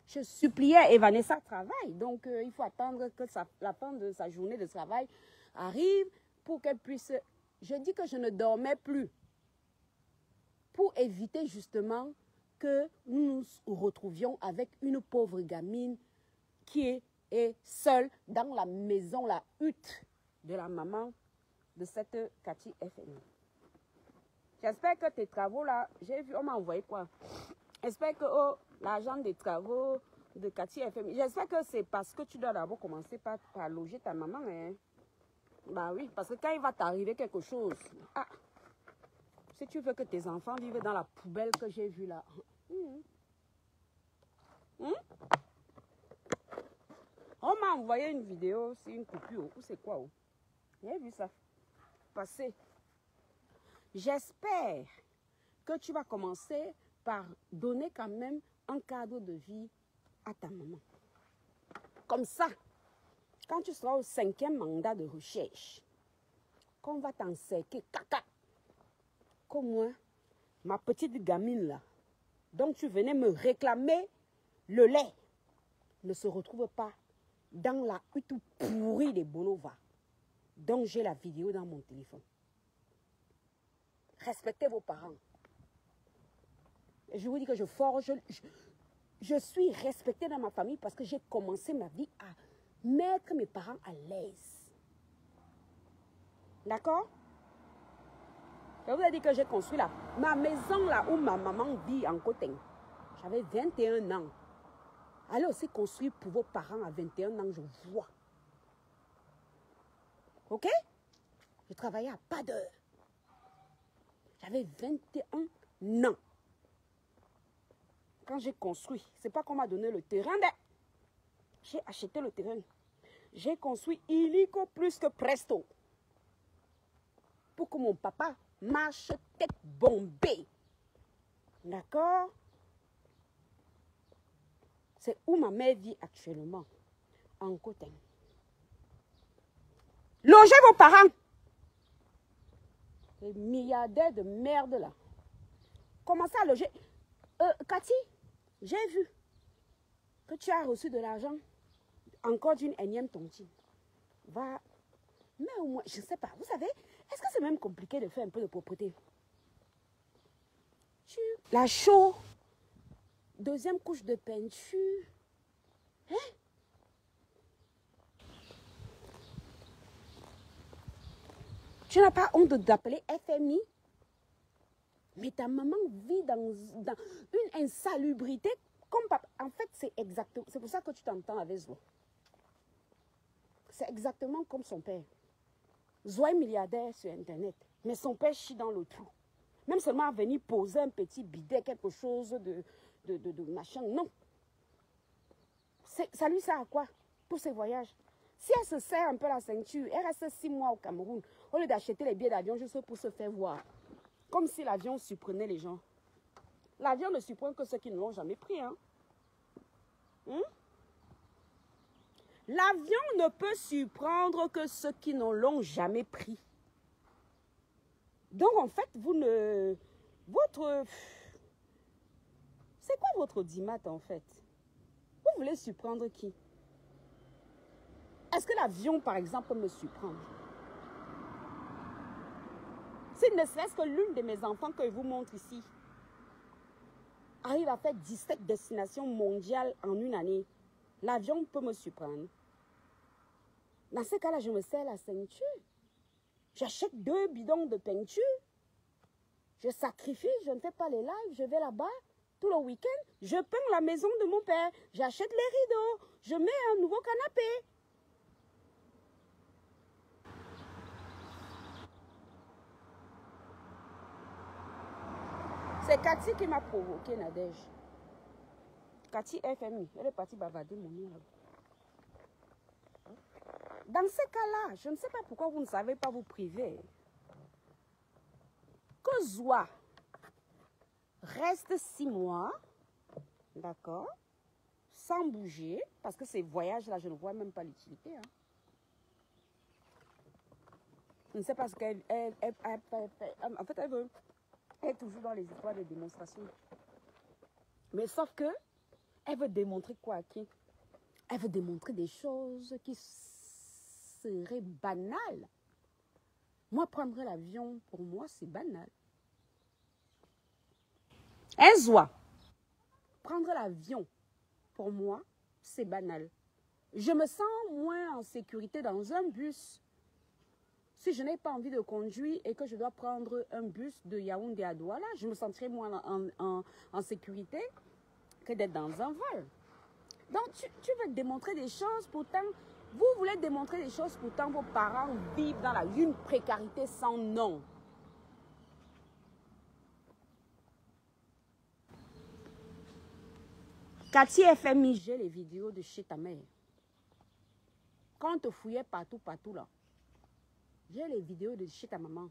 Je suppliais et Vanessa travaille. Donc, il faut attendre que la fin de sa journée de travail arrive pour qu'elle puisse... Je dis que je ne dormais plus. Pour éviter justement que nous nous retrouvions avec une pauvre gamine qui est seule dans la maison, la hutte de la maman de cette Cathy FMI. J'espère que tes travaux là, j'ai vu, on m'a envoyé quoi? J'espère que l'argent des travaux de Cathy FMI, j'espère que c'est parce que tu dois d'abord commencer par loger ta maman. Hein? Bah oui, parce que quand il va t'arriver quelque chose, si tu veux que tes enfants vivent dans la poubelle que j'ai vue là. On m'a envoyé une vidéo, c'est une coupure, ou c'est quoi? J'ai vu ça passer. J'espère que tu vas commencer par donner quand même un cadre de vie à ta maman. Comme ça, quand tu seras au 5e mandat de recherche, qu'on va t'encercler, caca, comme moi, ma petite gamine là, dont tu venais me réclamer le lait, ne se retrouve pas dans la hutte pourrie des Bolova, dont j'ai la vidéo dans mon téléphone. Respectez vos parents. Et je vous dis que je suis respectée dans ma famille parce que j'ai commencé ma vie à mettre mes parents à l'aise. D'accord? Je vous ai dit que j'ai construit ma maison là où ma maman vit en Côte. J'avais 21 ans. Allez aussi construire pour vos parents à 21 ans, je vois. Ok? Je travaillais à pas d'heure. J'avais 21 ans. Quand j'ai construit, c'est pas qu'on m'a donné le terrain. J'ai acheté le terrain. J'ai construit illico plus que presto. Pour que mon papa marche tête bombée. D'accord? C'est où ma mère vit actuellement. En Côte. Logez vos parents. Les milliardaires de merde là. Commencez à loger. Cathy, j'ai vu que tu as reçu de l'argent encore d'une énième tontine. Va. Mais au moins, je ne sais pas. Vous savez, est-ce que c'est même compliqué de faire un peu de propreté? La chaux. Deuxième couche de peinture. Hein? Tu n'as pas honte d'appeler FMI? Mais ta maman vit dans une insalubrité comme papa. En fait, c'est exactement. C'est pour ça que tu t'entends avec Zoé. C'est exactement comme son père. Zoé est milliardaire sur Internet. Mais son père chie dans le trou. Même seulement à venir poser un petit bidet, quelque chose de machin. Non. Ça lui sert à quoi? Pour ses voyages. Si elle se serre un peu la ceinture, elle reste 6 mois au Cameroun. Au lieu d'acheter les billets d'avion juste pour se faire voir. Comme si l'avion surprenait les gens. L'avion ne surprend que ceux qui ne l'ont jamais pris. Hein? L'avion ne peut surprendre que ceux qui ne l'ont jamais pris. Donc, en fait, vous ne... C'est quoi votre audimat, en fait? Vous voulez surprendre qui? Est-ce que l'avion, par exemple, peut me surprendre? Si ne serait-ce que l'une de mes enfants que je vous montre ici arrive à faire 17 destinations mondiales en une année, l'avion peut me surprendre. Dans ce cas-là, je me serre la ceinture. J'achète 2 bidons de peinture. Je sacrifie, je ne fais pas les lives, je vais là-bas tout le week-end. Je peins la maison de mon père. J'achète les rideaux. Je mets un nouveau canapé. C'est Cathy qui m'a provoqué, Nadège. Cathy FMI. Elle est partie bavarder mon nom. Dans ce cas-là, je ne sais pas pourquoi vous ne savez pas vous priver. Que Zoa reste 6 mois, d'accord, sans bouger, parce que ces voyages-là, je ne vois même pas l'utilité. Hein. Je ne sais pas ce qu'elle... En fait, elle est toujours dans les histoires de démonstration. Mais sauf que, elle veut démontrer quoi à qui? Elle veut démontrer des choses qui seraient banales. Moi, prendre l'avion, pour moi, c'est banal. Zoa, prendre l'avion, pour moi, c'est banal. Je me sens moins en sécurité dans un bus. Si je n'ai pas envie de conduire et que je dois prendre un bus de Yaoundé à Douala, je me sentirai moins en sécurité que d'être dans un vol. Donc, tu veux démontrer des choses, pourtant, vous voulez démontrer des choses, pourtant, vos parents vivent dans une précarité sans nom. Cathy FMI, j'ai les vidéos de chez ta mère. Quand on te fouillait partout là. J'ai les vidéos de chez ta maman.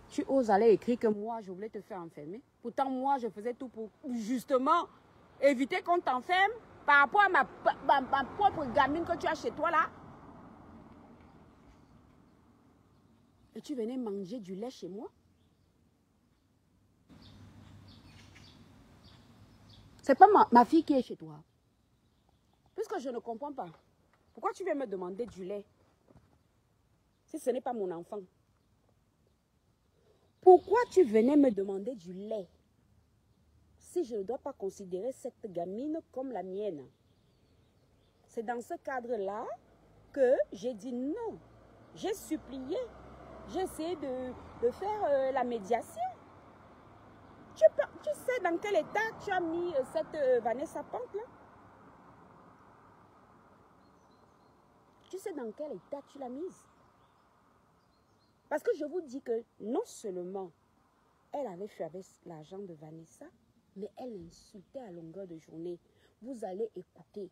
Tu oses aller écrire que moi, je voulais te faire enfermer. Pourtant, moi, je faisais tout pour, justement, éviter qu'on t'enferme par rapport à ma propre gamine que tu as chez toi, là. Et tu venais manger du lait chez moi. C'est pas ma fille qui est chez toi. Puisque je ne comprends pas. Pourquoi tu viens me demander du lait si ce n'est pas mon enfant? Pourquoi tu venais me demander du lait si je ne dois pas considérer cette gamine comme la mienne? C'est dans ce cadre-là que j'ai dit non. J'ai supplié. J'ai essayé de faire la médiation. Tu sais dans quel état tu as mis cette Vanessa Pante là? Tu sais dans quel état tu l'as mise? Parce que je vous dis que non seulement elle avait fait avec l'argent de Vanessa, mais elle insultait à longueur de journée. Vous allez écouter.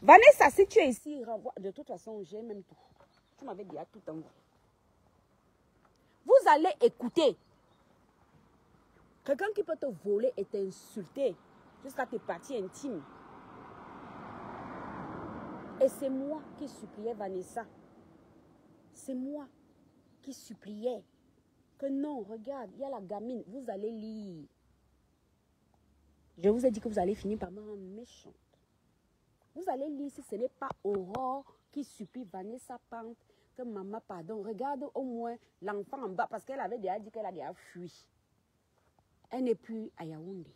Vanessa, si tu es ici, renvoie. De toute façon, j'ai même tout. Tu m'avais dit à tout envoyé. Vous allez écouter. Quelqu'un qui peut te voler et t'insulter jusqu'à tes parties intimes. Et c'est moi qui suppliais Vanessa. C'est moi qui suppliais que non, regarde, il y a la gamine, vous allez lire. Je vous ai dit que vous allez finir par me rendre méchante. Vous allez lire si ce n'est pas Aurore qui supplie Vanessa Pante que maman, pardon, regarde au moins l'enfant en bas parce qu'elle avait déjà dit qu'elle a déjà fui. Elle n'est plus à Yaoundé.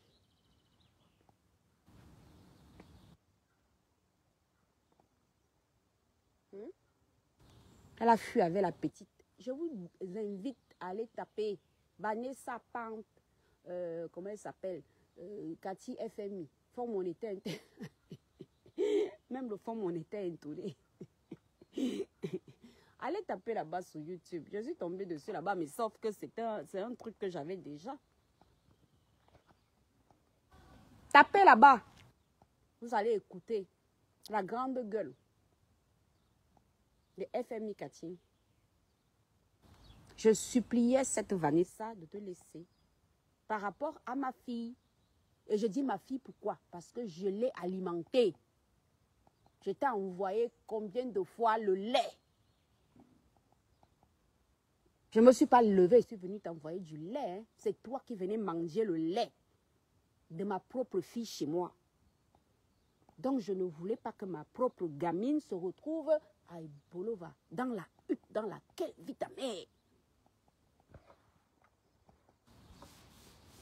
Elle a fui avec la petite. Je vous invite à aller taper Vanessa Pante, comment elle s'appelle, Cathy FMI, Fonds monétaire. Même le Fonds monétaire intourné. Allez taper là-bas sur YouTube. Je suis tombée dessus là-bas, mais sauf que c'est un truc que j'avais déjà. Tapez là-bas. Vous allez écouter la grande gueule de FMI Cathy. Je suppliais cette Vanessa de te laisser par rapport à ma fille. Et je dis ma fille pourquoi? Parce que je l'ai alimentée. Je t'ai envoyé combien de fois le lait? Je ne me suis pas levée, je suis venue t'envoyer du lait. Hein. C'est toi qui venais manger le lait de ma propre fille chez moi. Donc je ne voulais pas que ma propre gamine se retrouve à Bolova, dans la hutte dans laquelle vit ta mère.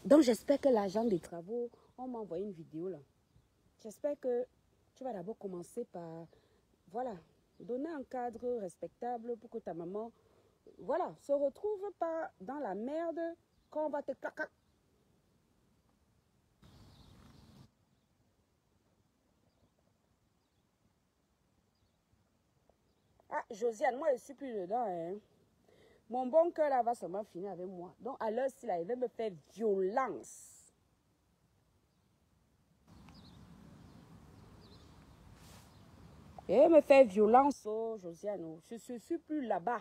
Donc j'espère que l'agent des travaux, on m'a envoyé une vidéo là. J'espère que tu vas d'abord commencer par, voilà, donner un cadre respectable pour que ta maman, voilà, se retrouve pas dans la merde quand on va te caca. Ah, Josiane, moi je suis plus dedans, hein. Mon bon cœur là va seulement finir avec moi. Donc à l'heure s'il arrivait me faire violence. Et me fait violence, oh Josiane, oh. Je ne suis plus là-bas.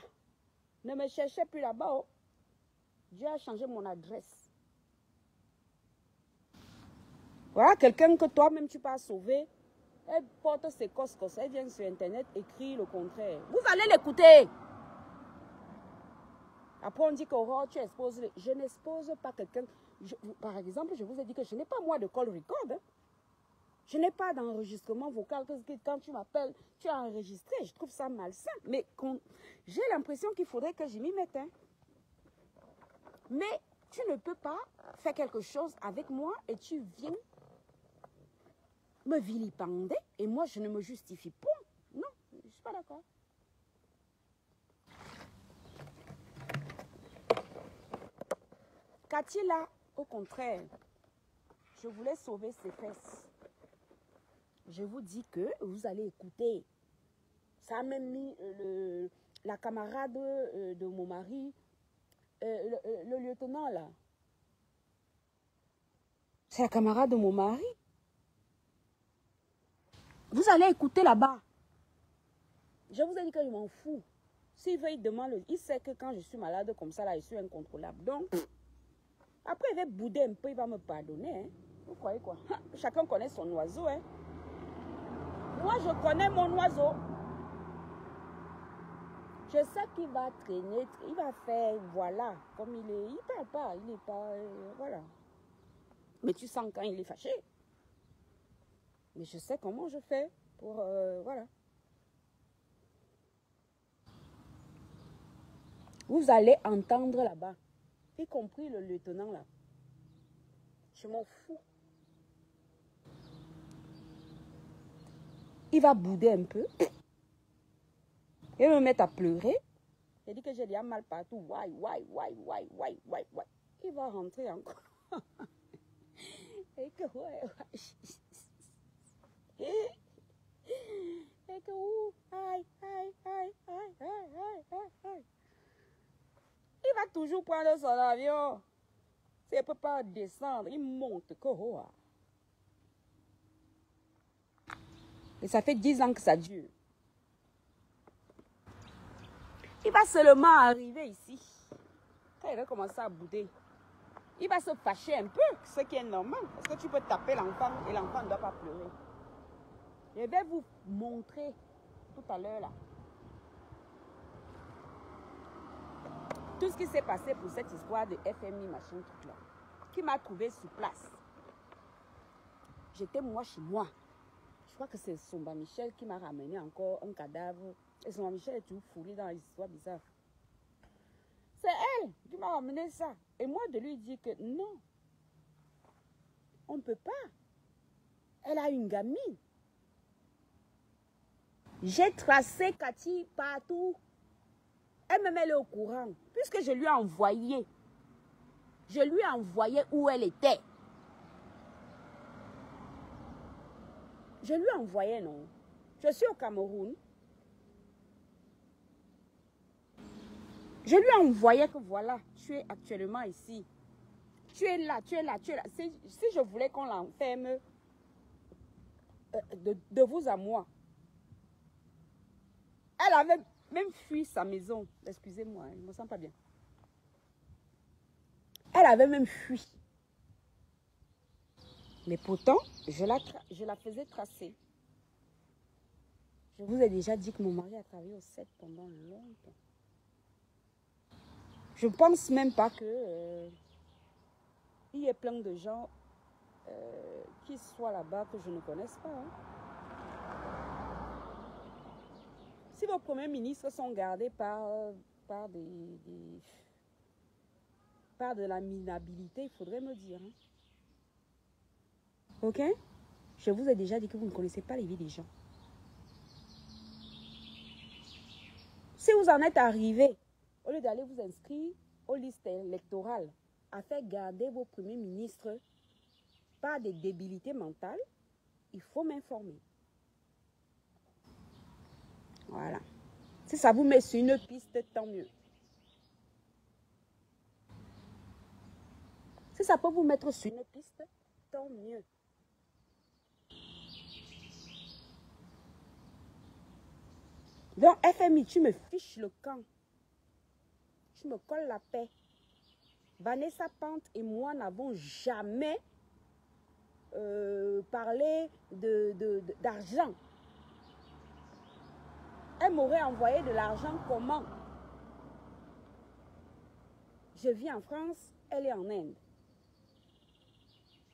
Ne me cherchez plus là-bas, oh. Dieu a changé mon adresse. Voilà quelqu'un que toi-même tu peux sauver. Elle porte ses coscos, elle vient sur internet, écrit le contraire. Vous allez l'écouter. Après on dit qu'Aurore, tu exposes. Je n'expose pas quelqu'un. Par exemple, je vous ai dit que je n'ai pas moi de call record. Hein. Je n'ai pas d'enregistrement vocal. Parce que quand tu m'appelles, tu as enregistré. Je trouve ça malsain. Mais j'ai l'impression qu'il faudrait que je m'y mette. Hein. Mais tu ne peux pas faire quelque chose avec moi et tu viens me vilipender et moi je ne me justifie pas. Non, je ne suis pas d'accord. Cathy là, au contraire, je voulais sauver ses fesses. Je vous dis que vous allez écouter. Ça a même mis la camarade de mon mari, le lieutenant là. C'est la camarade de mon mari. Vous allez écouter là-bas. Je vous ai dit que je m'en fous. S'il veut, il demande. Il sait que quand je suis malade comme ça, là, je suis incontrôlable. Donc, après, il va bouder un peu, il va me pardonner. Hein. Vous croyez quoi? Chacun connaît son oiseau. Hein. Moi, je connais mon oiseau. Je sais qu'il va traîner, il va faire, voilà, comme il est. Il ne parle pas, il n'est pas, voilà. Mais tu sens quand il est fâché. Mais je sais comment je fais pour, voilà. Vous allez entendre là-bas, y compris le lieutenant là. Je m'en fous. Il va bouder un peu. Il va me mettre à pleurer. J'ai dit que j'ai déjà mal partout. Why. Il va rentrer encore. Et que ouais. Et que ouh. Aïe. Il va toujours prendre son avion. S'il ne peut pas descendre, il monte. Et ça fait 10 ans que ça dure. Il va seulement arriver ici. Quand il va commencer à bouder, il va se fâcher un peu, ce qui est normal. Parce que tu peux taper l'enfant et l'enfant ne doit pas pleurer. Je vais vous montrer tout à l'heure là. Tout ce qui s'est passé pour cette histoire de FMI, machin, truc là. Qui m'a trouvé sur place. J'étais moi chez moi. Je crois que c'est Somba Michel qui m'a ramené encore un cadavre. Et Somba Michel est toujours fourré dans les histoires bizarres. C'est elle qui m'a ramené ça. Et moi de lui dire que non. On ne peut pas. Elle a une gamine. J'ai tracé Cathy partout. Elle me met au courant. Puisque je lui ai envoyé. Je lui ai envoyé où elle était. Je lui ai envoyé, non. Je suis au Cameroun. Je lui ai envoyé que voilà, tu es actuellement ici. Tu es là. Si je voulais qu'on l'enferme de vous à moi. Elle avait même fui sa maison. Excusez-moi, je ne me sens pas bien. Elle avait même fui. Mais pourtant, je la faisais tracer. Je vous ai déjà dit que mon mari a travaillé au 7 pendant longtemps. Je ne pense même pas que il y ait plein de gens qui soient là-bas que je ne connaisse pas. Hein. Si vos premiers ministres sont gardés par de la minabilité, il faudrait me dire. Hein. Ok? Je vous ai déjà dit que vous ne connaissez pas les vies des gens. Si vous en êtes arrivé, au lieu d'aller vous inscrire aux listes électorales, à faire garder vos premiers ministres par des débilités mentales, il faut m'informer. Voilà. Si ça vous met sur une piste, tant mieux. Si ça peut vous mettre sur une piste, tant mieux. Donc, FMI, tu me fiches le camp. Tu me colles la paix. Vanessa Pante et moi n'avons jamais parlé d'argent. Elle m'aurait envoyé de l'argent comment? Je vis en France, elle est en Inde.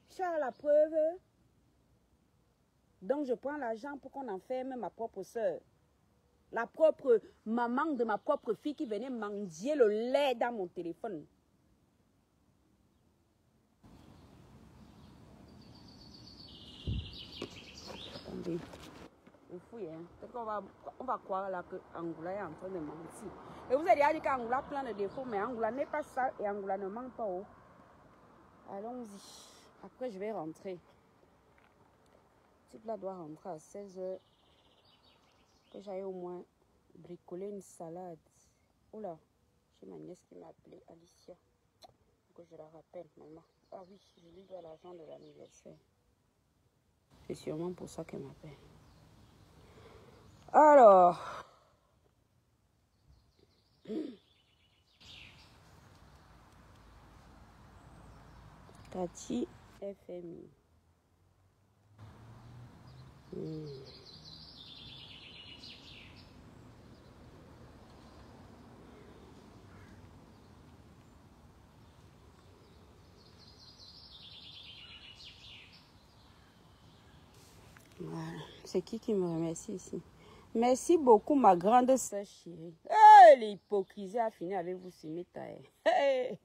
Tu as la preuve. Donc je prends l'argent pour qu'on enferme ma propre soeur. La propre maman de ma propre fille qui venait mendier le lait dans mon téléphone. Attendez. Je fouille, hein. Peut-être qu'on va croire là que Angoula est en train de mentir. Et vous avez dit qu'Angoula a plein de défauts, mais Angoula n'est pas sale et Angoula ne ment pas. Oh. Allons-y. Après, je vais rentrer. Ce type-là doit rentrer à 16 h. Que j'aille au moins bricoler une salade. Oh là, j'ai ma nièce qui m'a appelée, Alicia. Que je la rappelle, maman. Ah oui, je lui dois l'argent de l'anniversaire. C'est sûrement pour ça qu'elle m'appelle. Alors. Cathy FMI. Voilà. C'est qui me remercie ici? Merci beaucoup, ma grande sœur chérie. Hey, l'hypocrisie a fini avec vous, Simita. Hey.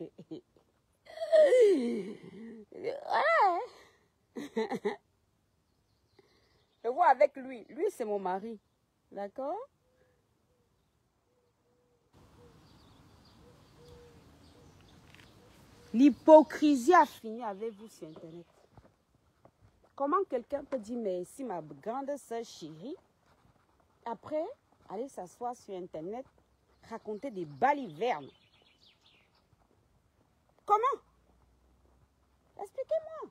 Je vois avec lui. Lui, c'est mon mari. D'accord? L'hypocrisie a fini avec vous sur Internet. Comment quelqu'un peut dire merci ma grande soeur chérie, après aller s'asseoir sur Internet, raconter des balivernes? Comment? Expliquez-moi.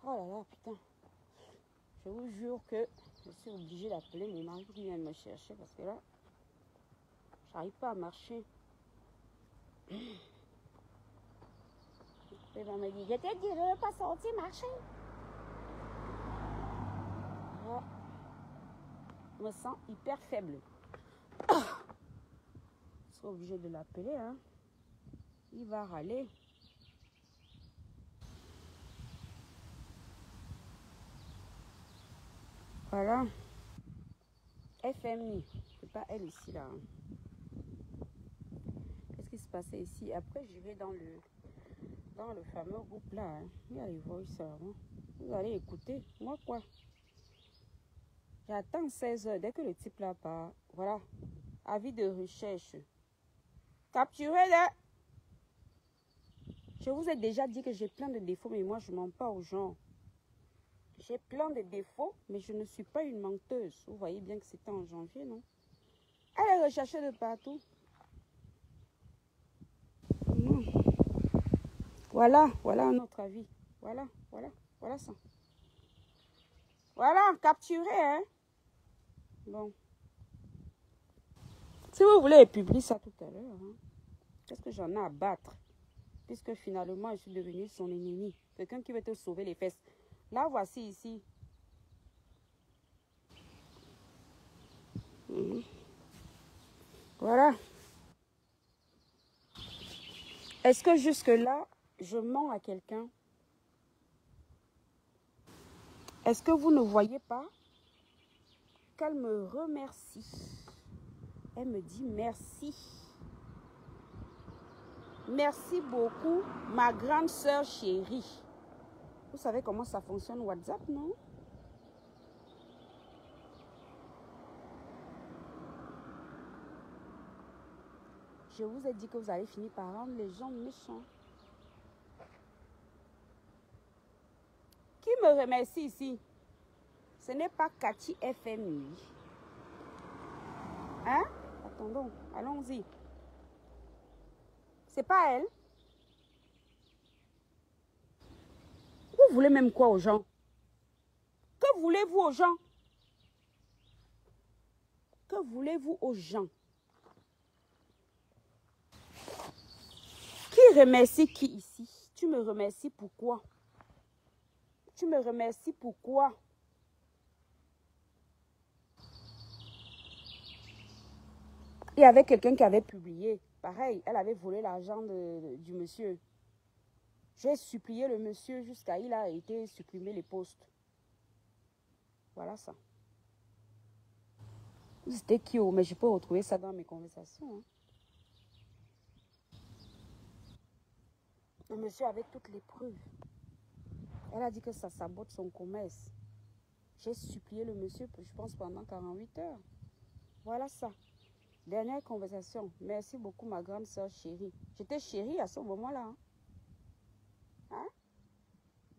Oh là là, putain. Je vous jure que je suis obligée d'appeler mon mari qui vient me chercher parce que là, j'arrive pas à marcher. Il va me dire, je t'ai dit de ne pas sortir marcher. Oh. Je me sens hyper faible. Je serai obligée de l'appeler. Hein. Il va râler. Voilà. FMI. C'est pas elle ici là. Qu'est-ce qui se passait ici? Après, je vais dans le fameux groupe là. Hein. Il y a les voices. Hein. Vous allez écouter. Moi quoi? J'attends 16 heures. Dès que le type là part. Voilà. Avis de recherche. Capturez là. Je vous ai déjà dit que j'ai plein de défauts, mais moi je mens pas aux gens. J'ai plein de défauts, mais je ne suis pas une menteuse. Vous voyez bien que c'était en janvier, non? Elle est recherchée de partout. Non. Voilà un autre avis. Voilà ça. Voilà, capturé, hein? Bon. Si vous voulez publier ça tout à l'heure, hein, qu'est-ce que j'en ai à battre? Puisque finalement, je suis devenue son ennemi. Quelqu'un qui veut te sauver les fesses. Là, voici ici. Voilà. Est-ce que jusque-là, je mens à quelqu'un? Est-ce que vous ne voyez pas qu'elle me remercie? Elle me dit merci. Merci beaucoup, ma grande sœur chérie. Vous savez comment ça fonctionne WhatsApp, non? Je vous ai dit que vous allez finir par rendre les gens méchants. Qui me remercie ici? Ce n'est pas Cathy FMI. Hein? Attendons, allons-y. C'est pas elle. Vous voulez même quoi aux gens? Que voulez-vous aux gens? Que voulez-vous aux gens? Qui remercie qui ici? Tu me remercies pourquoi? Tu me remercies pourquoi? Il y avait quelqu'un qui avait publié. Pareil, elle avait volé l'argent du monsieur. J'ai supplié le monsieur jusqu'à il a été supprimé les posts. Voilà ça. C'était qui? Mais je peux retrouver ça dans mes conversations. Hein. Le monsieur avait toutes les preuves. Elle a dit que ça sabote son commerce. J'ai supplié le monsieur, je pense, pendant 48 heures. Voilà ça. Dernière conversation. Merci beaucoup, ma grande soeur chérie. J'étais chérie à ce moment-là. Hein? Hein?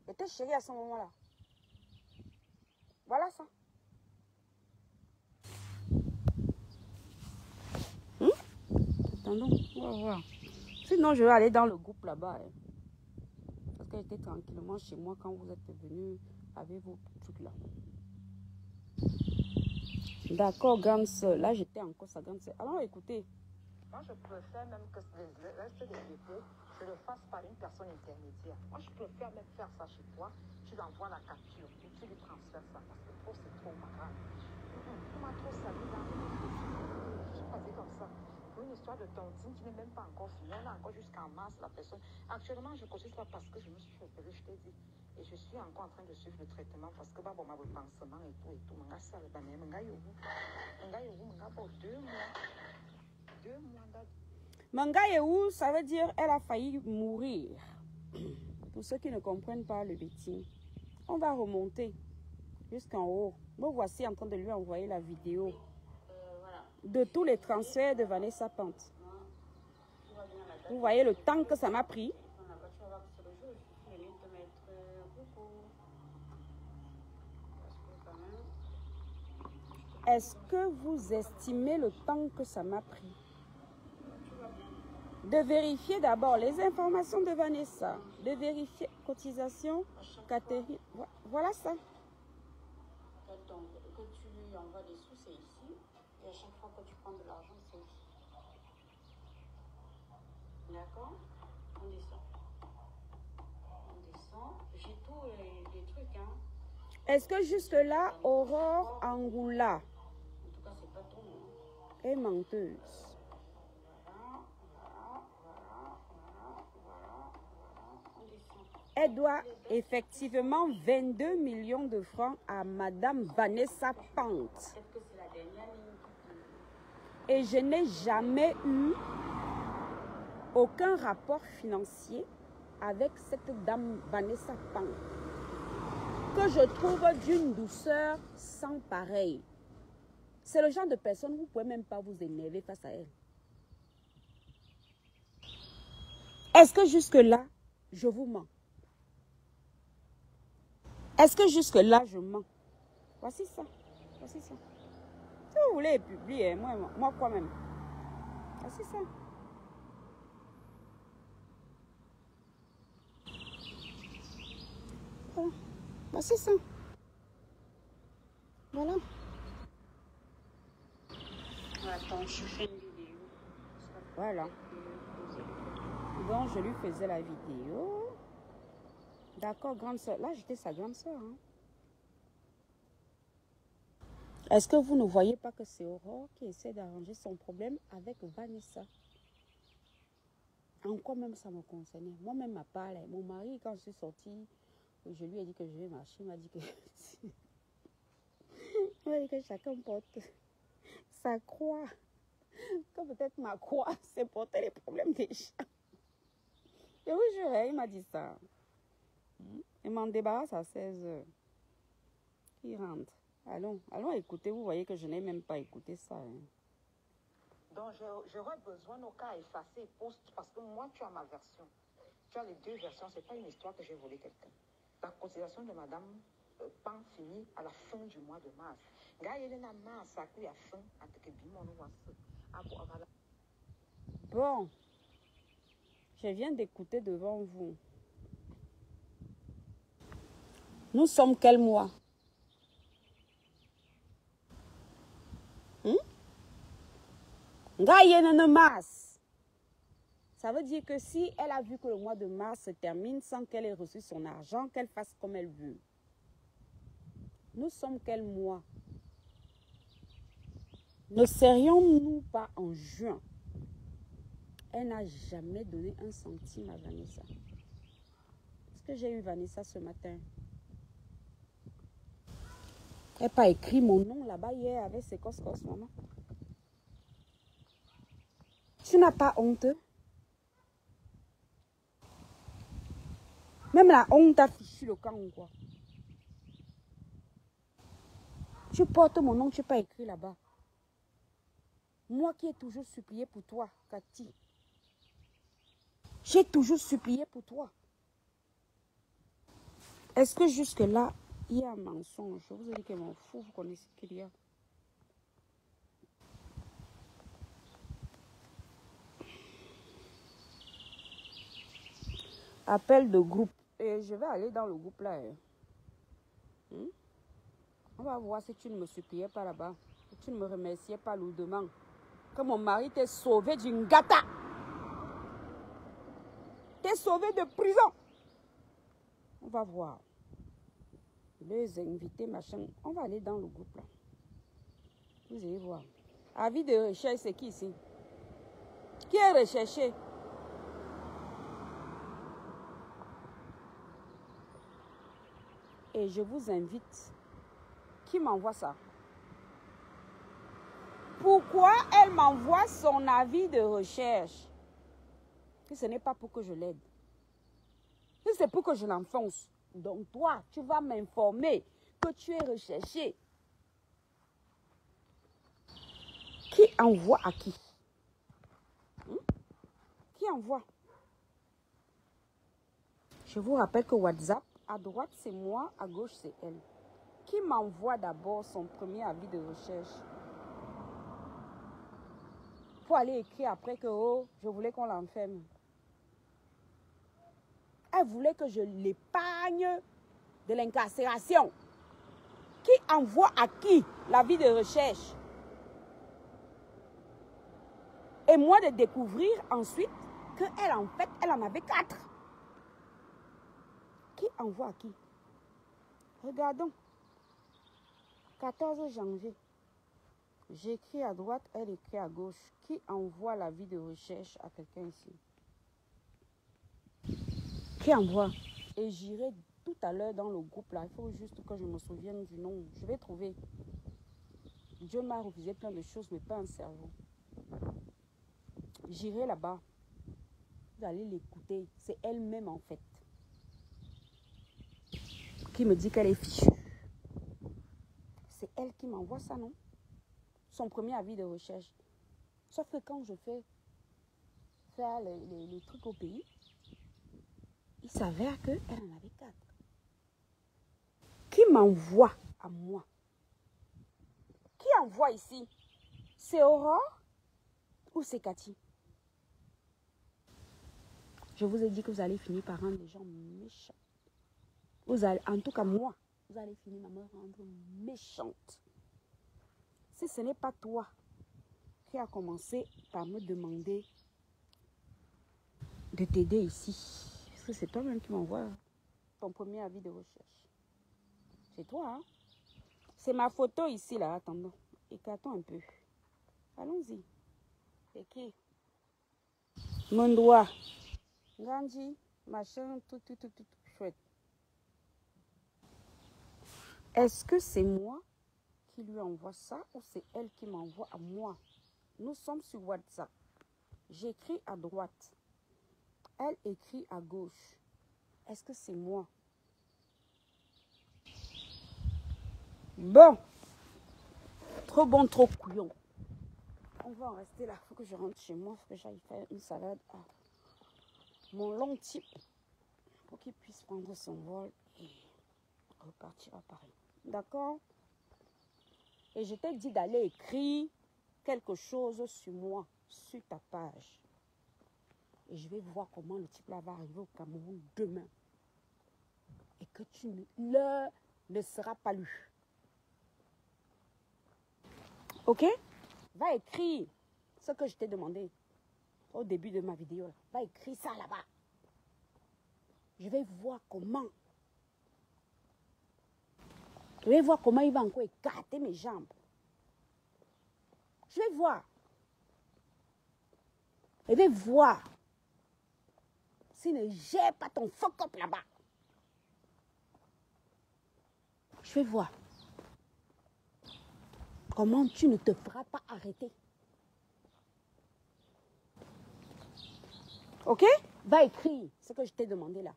J'étais chérie à ce moment-là. Voilà ça. Attendons, on va voir. Sinon, je vais aller dans le groupe là-bas. Hein. Parce que j'étais tranquillement chez moi quand vous êtes venus avec vos trucs là. D'accord, grande soeur. Là, j'étais encore sa grande soeur. Alors, écoutez. Moi, je préfère même que le reste des dépôts, je le fasse par une personne intermédiaire. Moi, je préfère même faire ça chez toi. Tu lui envoies la capture et tu lui transfères ça parce que trop, c'est trop marrant. Tu m'as trop sali dans je suis passée comme ça. Pour une histoire de tontine qui n'est même pas encore finie. On a encore jusqu'en mars la personne. Actuellement, je cause ça parce que je me suis fait opérer, je t'ai dit. Et je suis encore en train de suivre le traitement parce que bah, bon, ma pansement et tout. Manga ça, le bané, manga yobu. Manga yobu, manga pour 2 mois. 2 mois d'âge. Manga Yehou, ça veut dire elle a failli mourir. Pour ceux qui ne comprennent pas le bêtise, on va remonter jusqu'en haut. Me voici en train de lui envoyer la vidéo de tous les transferts de Vanessa Pante. Vous voyez le temps que ça m'a pris. Est-ce que vous estimez le temps que ça m'a pris de vérifier d'abord les informations de Vanessa, de vérifier cotisation, Catherine, voilà ça. Donc, que tu lui envoies des sous, c'est ici, et à chaque fois que tu prends de l'argent, c'est ici. D'accord? On descend. On descend. J'ai tous les trucs, hein. Est-ce que jusque-là, Aurore Angoula En tout cas, c'est pas ton nom. est menteuse? Elle doit effectivement 22 millions de francs à Madame Vanessa Pante. Et je n'ai jamais eu aucun rapport financier avec cette dame Vanessa Pante, que je trouve d'une douceur sans pareil. C'est le genre de personne, vous ne pouvez même pas vous énerver face à elle. Est-ce que jusque-là, je vous mens? Est-ce que jusque-là, je mens? Voici ça. Voici ça. Si vous voulez publier, moi quoi même. Voici ça. Voilà. Voici ça. Voilà. Attends, je fais une vidéo. Voilà. Donc, je lui faisais la vidéo. D'accord, grande soeur. Là, j'étais sa grande soeur. Hein. Est-ce que vous ne voyez pas que c'est Aurore qui essaie d'arranger son problème avec Vanessa? En quoi même ça me concernait? Moi-même, ma part, mon mari, quand je suis sortie, je lui ai dit que je vais marcher. Il m'a dit que... il m'a dit que chacun porte sa croix. Que peut-être ma croix, c'est porter les problèmes des gens. Et oui, il m'a dit ça. Il m'en débarrasse à 16h. Il rentre. Allons écouter. Vous voyez que je n'ai même pas écouté ça. Hein. Donc, j'aurais besoin au cas effacer poste parce que moi, tu as ma version. Tu as les deux versions. Ce n'est pas une histoire que j'ai volé quelqu'un. La cotisation de Madame Pan finit à la fin du mois de mars. Bon. Je viens d'écouter devant vous. Nous sommes quel mois? Mars. Ça veut dire que si elle a vu que le mois de mars se termine sans qu'elle ait reçu son argent, qu'elle fasse comme elle veut. Nous sommes quel mois? Ne serions-nous pas en juin? Elle n'a jamais donné un centime à Vanessa. Est-ce que j'ai eu Vanessa ce matin? Elle n'a pas écrit mon nom là-bas hier avec ses coscos, maman. Tu n'as pas honte? Même la honte a fichu le camp ou quoi? Tu portes mon nom, tu n'as pas écrit là-bas. Moi qui ai toujours supplié pour toi, Cathy. J'ai toujours supplié pour toi. Est-ce que jusque-là, il y a un mensonge? Je vous ai dit que m'en fous, vous connaissez ce qu'il y a. Appel de groupe. Et je vais aller dans le groupe là. On va voir si tu ne me suppliais pas là-bas. Si tu ne me remerciais pas lourdement. Que mon mari t'ait sauvé d'une gata. T'es sauvé de prison. On va voir. Les invités, machin. On va aller dans le groupe là. Vous allez voir. Avis de recherche, c'est qui ici? Qui est recherché? Et je vous invite. Qui m'envoie ça? Pourquoi elle m'envoie son avis de recherche? Si ce n'est pas pour que je l'aide. Si c'est pour que je l'enfonce. Donc toi, tu vas m'informer que tu es recherché. Qui envoie à qui? Qui envoie? Je vous rappelle que WhatsApp, à droite c'est moi, à gauche c'est elle. Qui m'envoie d'abord son premier avis de recherche pour aller écrire après que oh, je voulais qu'on l'enferme. Elle voulait que je l'épargne de l'incarcération. Qui envoie à qui l'avis de recherche? Et moi de découvrir ensuite qu'elle en fait, elle en avait 4. Qui envoie à qui? Regardons. 14 janvier. J'écris à droite, elle écrit à gauche. Qui envoie l'avis de recherche à quelqu'un ici? Qui envoie? Et j'irai tout à l'heure dans le groupe là. Il faut juste que je me souvienne du nom. Je vais trouver. Dieu m'a refusé plein de choses, mais pas un cerveau. J'irai là-bas. Vous allez l'écouter. C'est elle-même en fait. Qui me dit qu'elle est fichue. C'est elle qui m'envoie ça, non? Son premier avis de recherche. Sauf que quand je fais faire les trucs au pays, il s'avère qu'elle en avait 4. Qui m'envoie à moi? Qui envoie ici? C'est Aurore ou c'est Cathy? Je vous ai dit que vous allez finir par rendre les gens méchants. Vous allez, en tout cas moi, vous allez finir par me rendre méchante. Si ce n'est pas toi qui a commencé par me demander de t'aider ici, parce que c'est toi-même qui m'envoie ton premier avis de recherche. C'est toi, hein? C'est ma photo ici, là. Attendons. Écartons un peu. Allons-y. C'est qui? Mon doigt. Gandhi, machin, tout chouette. Est-ce que c'est moi qui lui envoie ça ou c'est elle qui m'envoie à moi? Nous sommes sur WhatsApp. J'écris à droite. Elle écrit à gauche. Est-ce que c'est moi? Bon. Trop bon, trop couillon. On va en rester là. Il faut que je rentre chez moi. Il faut que j'aille faire une salade à mon long type pour qu'il puisse prendre son vol et repartir à Paris. D'accord? Et je t'ai dit d'aller écrire quelque chose sur moi, sur ta page. Et je vais voir comment le type là va arriver au Cameroun demain. Et que l'heure ne sera pas lue. Ok? Va écrire ce que je t'ai demandé au début de ma vidéo. Là. Va écrire ça là-bas. Je vais voir comment. Je vais voir comment il va encore écarter mes jambes. Je vais voir. Je vais voir. S'il ne gère pas ton fuck-up là-bas. Je vais voir. Comment tu ne te feras pas arrêter. Ok? Va écrire ce que je t'ai demandé là.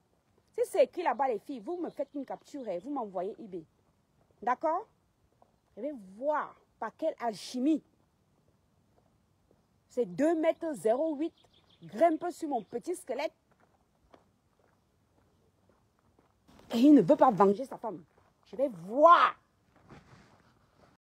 Si c'est écrit là-bas, les filles, vous me faites une capture et vous m'envoyez eBay. D'accord? Je vais voir par quelle alchimie. C'est 2,08 m, grimpe sur mon petit squelette. Et il ne veut pas venger sa femme. Je vais voir.